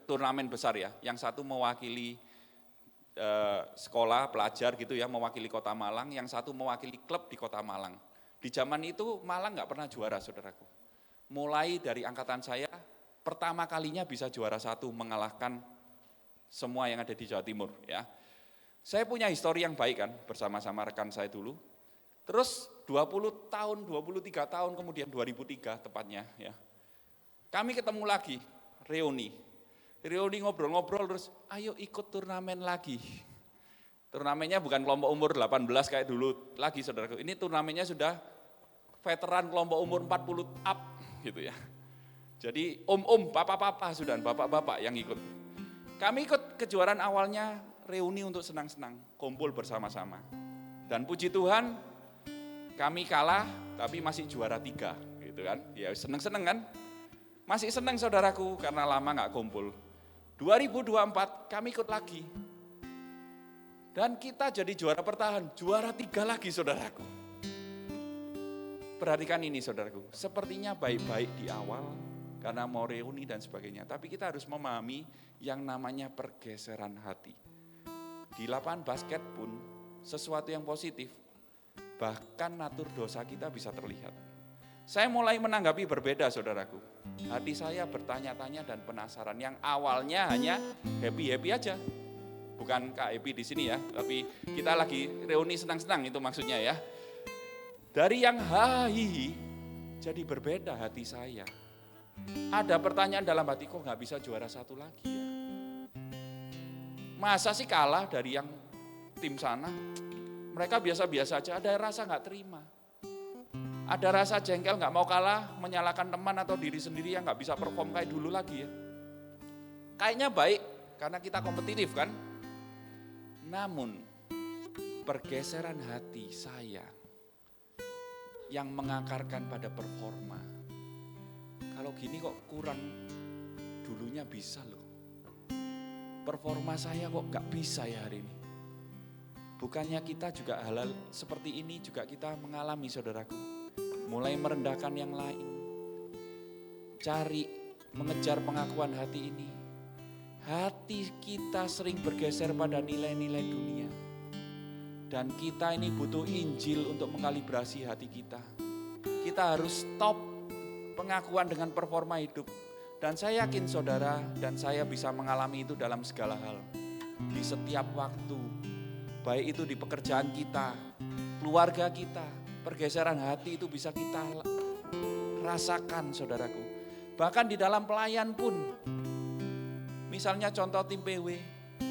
turnamen besar ya. Yang satu mewakili sekolah, pelajar gitu ya, mewakili Kota Malang. Yang satu mewakili klub di Kota Malang. Di zaman itu Malang nggak pernah juara saudaraku. Mulai dari angkatan saya, pertama kalinya bisa juara satu, mengalahkan semua yang ada di Jawa Timur ya. Saya punya histori yang baik kan, bersama-sama rekan saya dulu. Terus 20 tahun, 23 tahun kemudian 2003 tepatnya ya. Kami ketemu lagi, reuni ngobrol-ngobrol terus ayo ikut turnamen lagi. Turnamennya bukan kelompok umur 18 kayak dulu lagi saudaraku. Ini turnamennya sudah veteran kelompok umur 40 up gitu ya. Jadi papa-papa sudah, bapak-bapak yang ikut. Kami ikut kejuaraan awalnya reuni untuk senang-senang, kumpul bersama-sama. Dan puji Tuhan, kami kalah tapi masih juara 3 gitu kan. Ya seneng-seneng kan. Masih seneng saudaraku karena lama gak kumpul. 2024 kami ikut lagi. Dan kita jadi juara bertahan, juara 3 lagi saudaraku. Perhatikan ini saudaraku, sepertinya baik-baik di awal karena mau reuni dan sebagainya. Tapi kita harus memahami yang namanya pergeseran hati. Di lapangan basket pun sesuatu yang positif. Bahkan natur dosa kita bisa terlihat. Saya mulai menanggapi berbeda saudaraku. Hati saya bertanya-tanya dan penasaran. Yang awalnya hanya happy-happy aja. Bukan Kak Happy di sini ya, tapi kita lagi reuni senang-senang itu maksudnya ya. Dari yang hahihi jadi berbeda hati saya. Ada pertanyaan dalam hati, kok gak bisa juara satu lagi ya? Masa sih kalah dari yang tim sana? Mereka biasa-biasa aja, ada rasa gak terima. Ada rasa jengkel gak mau kalah, menyalahkan teman atau diri sendiri yang gak bisa perform kayak dulu lagi ya. Kayaknya baik, karena kita kompetitif kan. Namun, pergeseran hati saya yang mengakarkan pada performa. Kalau gini kok kurang, dulunya bisa loh. Performa saya kok gak bisa ya hari ini. Bukannya kita juga hal seperti ini juga kita mengalami saudaraku. Mulai merendahkan yang lain. Cari, mengejar pengakuan hati ini. Hati kita sering bergeser pada nilai-nilai dunia. Dan kita ini butuh Injil untuk mengkalibrasi hati kita. Kita harus stop pengakuan dengan performa hidup. Dan saya yakin saudara dan saya bisa mengalami itu dalam segala hal. Di setiap waktu. Baik itu di pekerjaan kita, keluarga kita, Pergeseran hati itu bisa kita rasakan, saudaraku. Bahkan di dalam pelayan pun, misalnya contoh tim PW,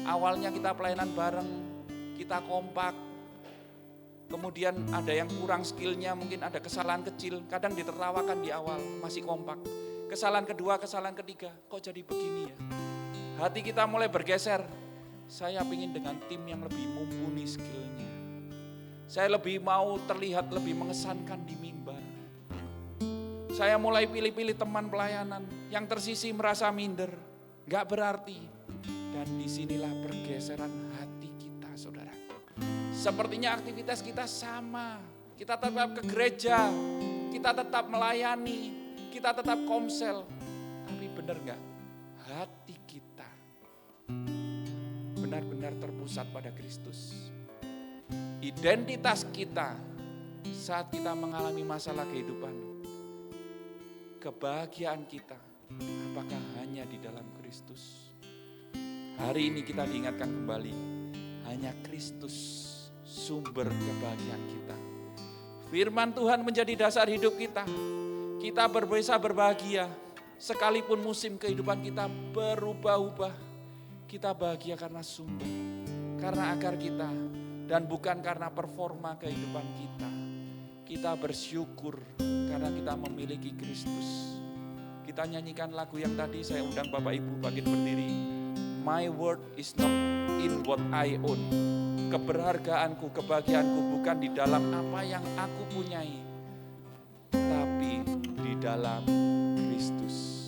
awalnya kita pelayanan bareng, kita kompak, kemudian ada yang kurang skillnya, mungkin ada kesalahan kecil, kadang ditertawakan di awal, masih kompak. Kesalahan kedua, kesalahan ketiga, kok jadi begini ya? Hati kita mulai bergeser, saya ingin dengan tim yang lebih mumpuni skillnya. Saya lebih mau terlihat lebih mengesankan di mimbar. Saya mulai pilih-pilih teman pelayanan yang tersisi merasa minder, gak berarti. Dan disinilah pergeseran hati kita, saudara. Sepertinya aktivitas kita sama, kita tetap ke gereja, kita tetap melayani, kita tetap komsel. Tapi benar gak? Hati kita benar-benar terpusat pada Kristus. Identitas kita saat kita mengalami masalah kehidupan, kebahagiaan kita, apakah hanya di dalam Kristus? Hari ini kita diingatkan kembali, hanya Kristus sumber kebahagiaan kita. Firman Tuhan menjadi dasar hidup kita. Kita bisa berbahagia, sekalipun musim kehidupan kita berubah-ubah. Kita bahagia karena sumber, karena akar kita, dan bukan karena performa kehidupan kita. Kita bersyukur karena kita memiliki Kristus. Kita nyanyikan lagu yang tadi, saya undang Bapak Ibu bangkit berdiri. My word is not in what I own. Keberhargaanku, kebahagiaanku bukan di dalam apa yang aku punyai, tapi di dalam Kristus.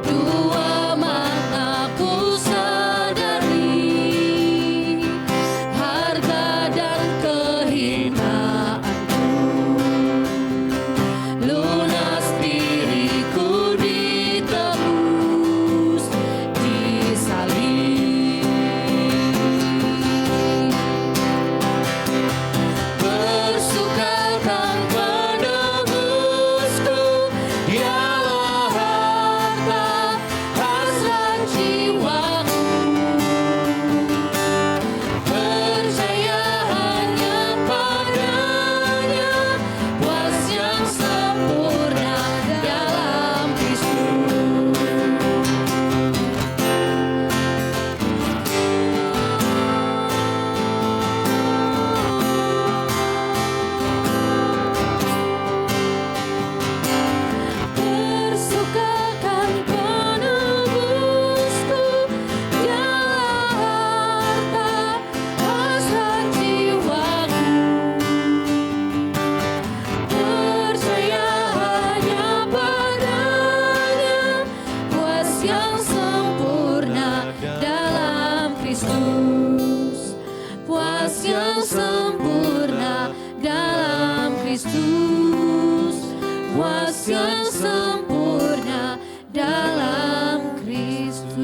Dua puas yang sempurna dalam Kristus, puas yang sempurna dalam Kristus.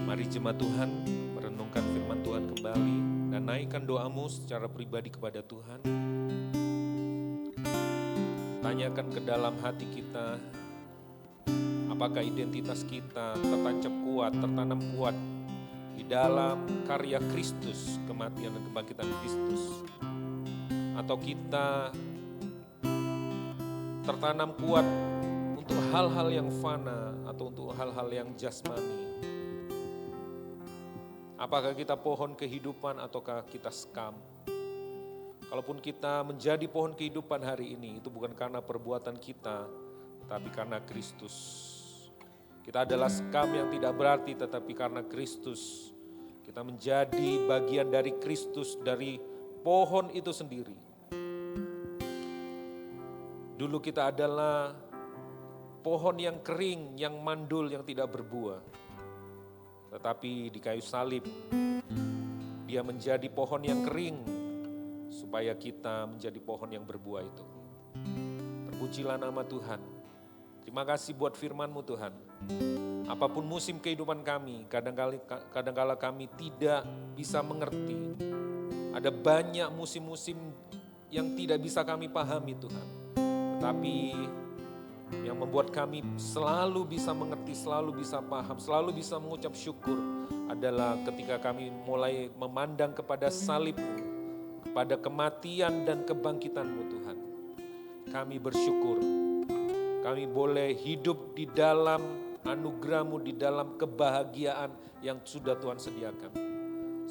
Mari jemaat Tuhan merenungkan firman Tuhan kembali dan naikkan doamu secara pribadi kepada Tuhan. Tanyakan ke dalam hati kita, apakah identitas kita tertanam kuat di dalam karya Kristus, kematian dan kebangkitan Kristus, atau kita tertanam kuat untuk hal-hal yang fana atau untuk hal-hal yang jasmani. Apakah kita pohon kehidupan ataukah kita sekam? Kalaupun kita menjadi pohon kehidupan hari ini, itu bukan karena perbuatan kita, tapi karena Kristus. Kita adalah sekam yang tidak berarti, tetapi karena Kristus. Kita menjadi bagian dari Kristus, dari pohon itu sendiri. Dulu kita adalah pohon yang kering, yang mandul, yang tidak berbuah. Tetapi di kayu salib, dia menjadi pohon yang kering, supaya kita menjadi pohon yang berbuah itu. Terpujilah nama Tuhan. Terima kasih buat firman-Mu Tuhan. Apapun musim kehidupan kami, kadangkala kami tidak bisa mengerti. Ada banyak musim-musim yang tidak bisa kami pahami Tuhan. Tetapi yang membuat kami selalu bisa mengerti, selalu bisa paham, selalu bisa mengucap syukur adalah ketika kami mulai memandang kepada salib-Mu, kepada kematian dan kebangkitan-Mu Tuhan. Kami bersyukur, kami boleh hidup di dalam anugerah-Mu, di dalam kebahagiaan yang sudah Tuhan sediakan.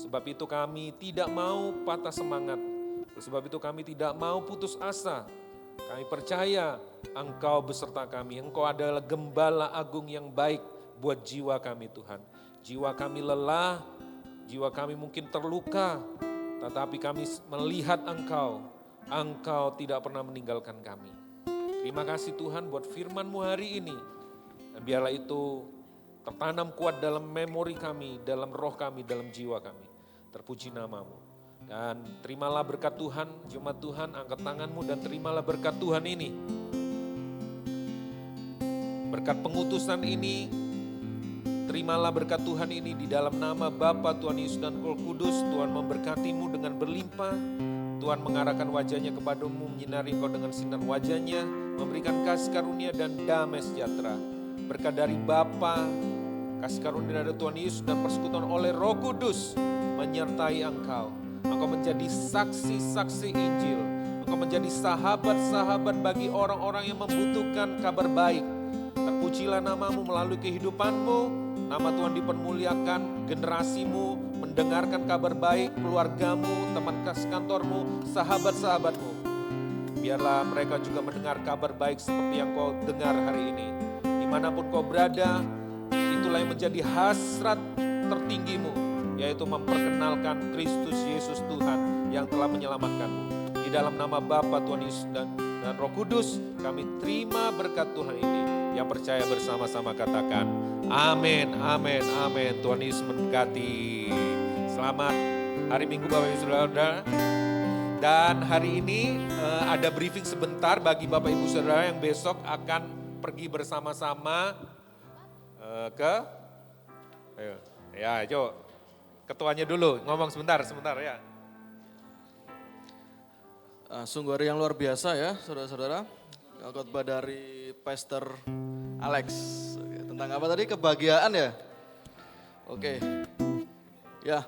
Sebab itu kami tidak mau patah semangat, sebab itu kami tidak mau putus asa. Kami percaya Engkau beserta kami, Engkau adalah gembala agung yang baik buat jiwa kami Tuhan. Jiwa kami lelah, jiwa kami mungkin terluka, tetapi kami melihat Engkau tidak pernah meninggalkan kami. Terima kasih Tuhan buat firman-Mu hari ini. Dan biarlah itu tertanam kuat dalam memori kami, dalam roh kami, dalam jiwa kami. Terpuji nama-Mu. Dan terimalah berkat Tuhan, jemaat Tuhan, angkat tangan-Mu dan terimalah berkat Tuhan ini. Berkat pengutusan ini, terimalah berkat Tuhan ini di dalam nama Bapa, Tuhan Yesus dan Roh Kudus. Tuhan memberkati-Mu dengan berlimpah. Tuhan mengarahkan wajahnya kepadamu, menyinari engkau dengan sinar wajahnya, memberikan kasih karunia dan damai sejahtera. Berkat dari Bapa, kasih karunia dari Tuhan Yesus dan persekutuan oleh Roh Kudus menyertai engkau. Engkau menjadi saksi-saksi Injil. Engkau menjadi sahabat-sahabat bagi orang-orang yang membutuhkan kabar baik. Terpujilah nama-Mu melalui kehidupan-Mu. Nama Tuhan dipermuliakan, generasimu mendengarkan kabar baik, keluargamu, teman kantormu, sahabat-sahabatmu. Biarlah mereka juga mendengar kabar baik seperti yang kau dengar hari ini. Dimanapun kau berada, itulah yang menjadi hasrat tertinggimu, yaitu memperkenalkan Kristus Yesus Tuhan yang telah menyelamatkanmu. Di dalam nama Bapa, Tuhan Yesus dan Roh Kudus, kami terima berkat Tuhan ini. Yang percaya bersama-sama katakan, amin, amin, amin. Tuhan Yesus memberkati. Selamat hari Minggu Bapak Ibu Saudara. Dan hari ini ada briefing sebentar bagi Bapak Ibu Saudara yang besok akan pergi bersama-sama ke, ya coba ketuanya dulu ngomong sebentar ya. Sungguh hari yang luar biasa ya saudara-saudara. Khotbah dari Pastor Alex. Tentang apa tadi? Kebahagiaan ya? Oke. Ya,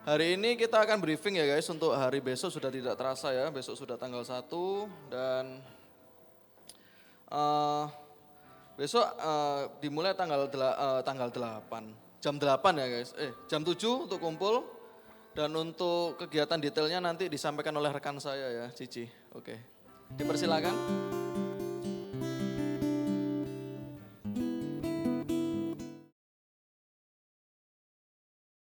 hari ini kita akan briefing ya guys, untuk hari besok sudah tidak terasa ya. Besok sudah tanggal 1 dan besok dimulai tanggal 8. Jam 8 ya guys. Jam 7 untuk kumpul. Dan untuk kegiatan detailnya nanti disampaikan oleh rekan saya ya, Cici. Oke. Dipersilakan.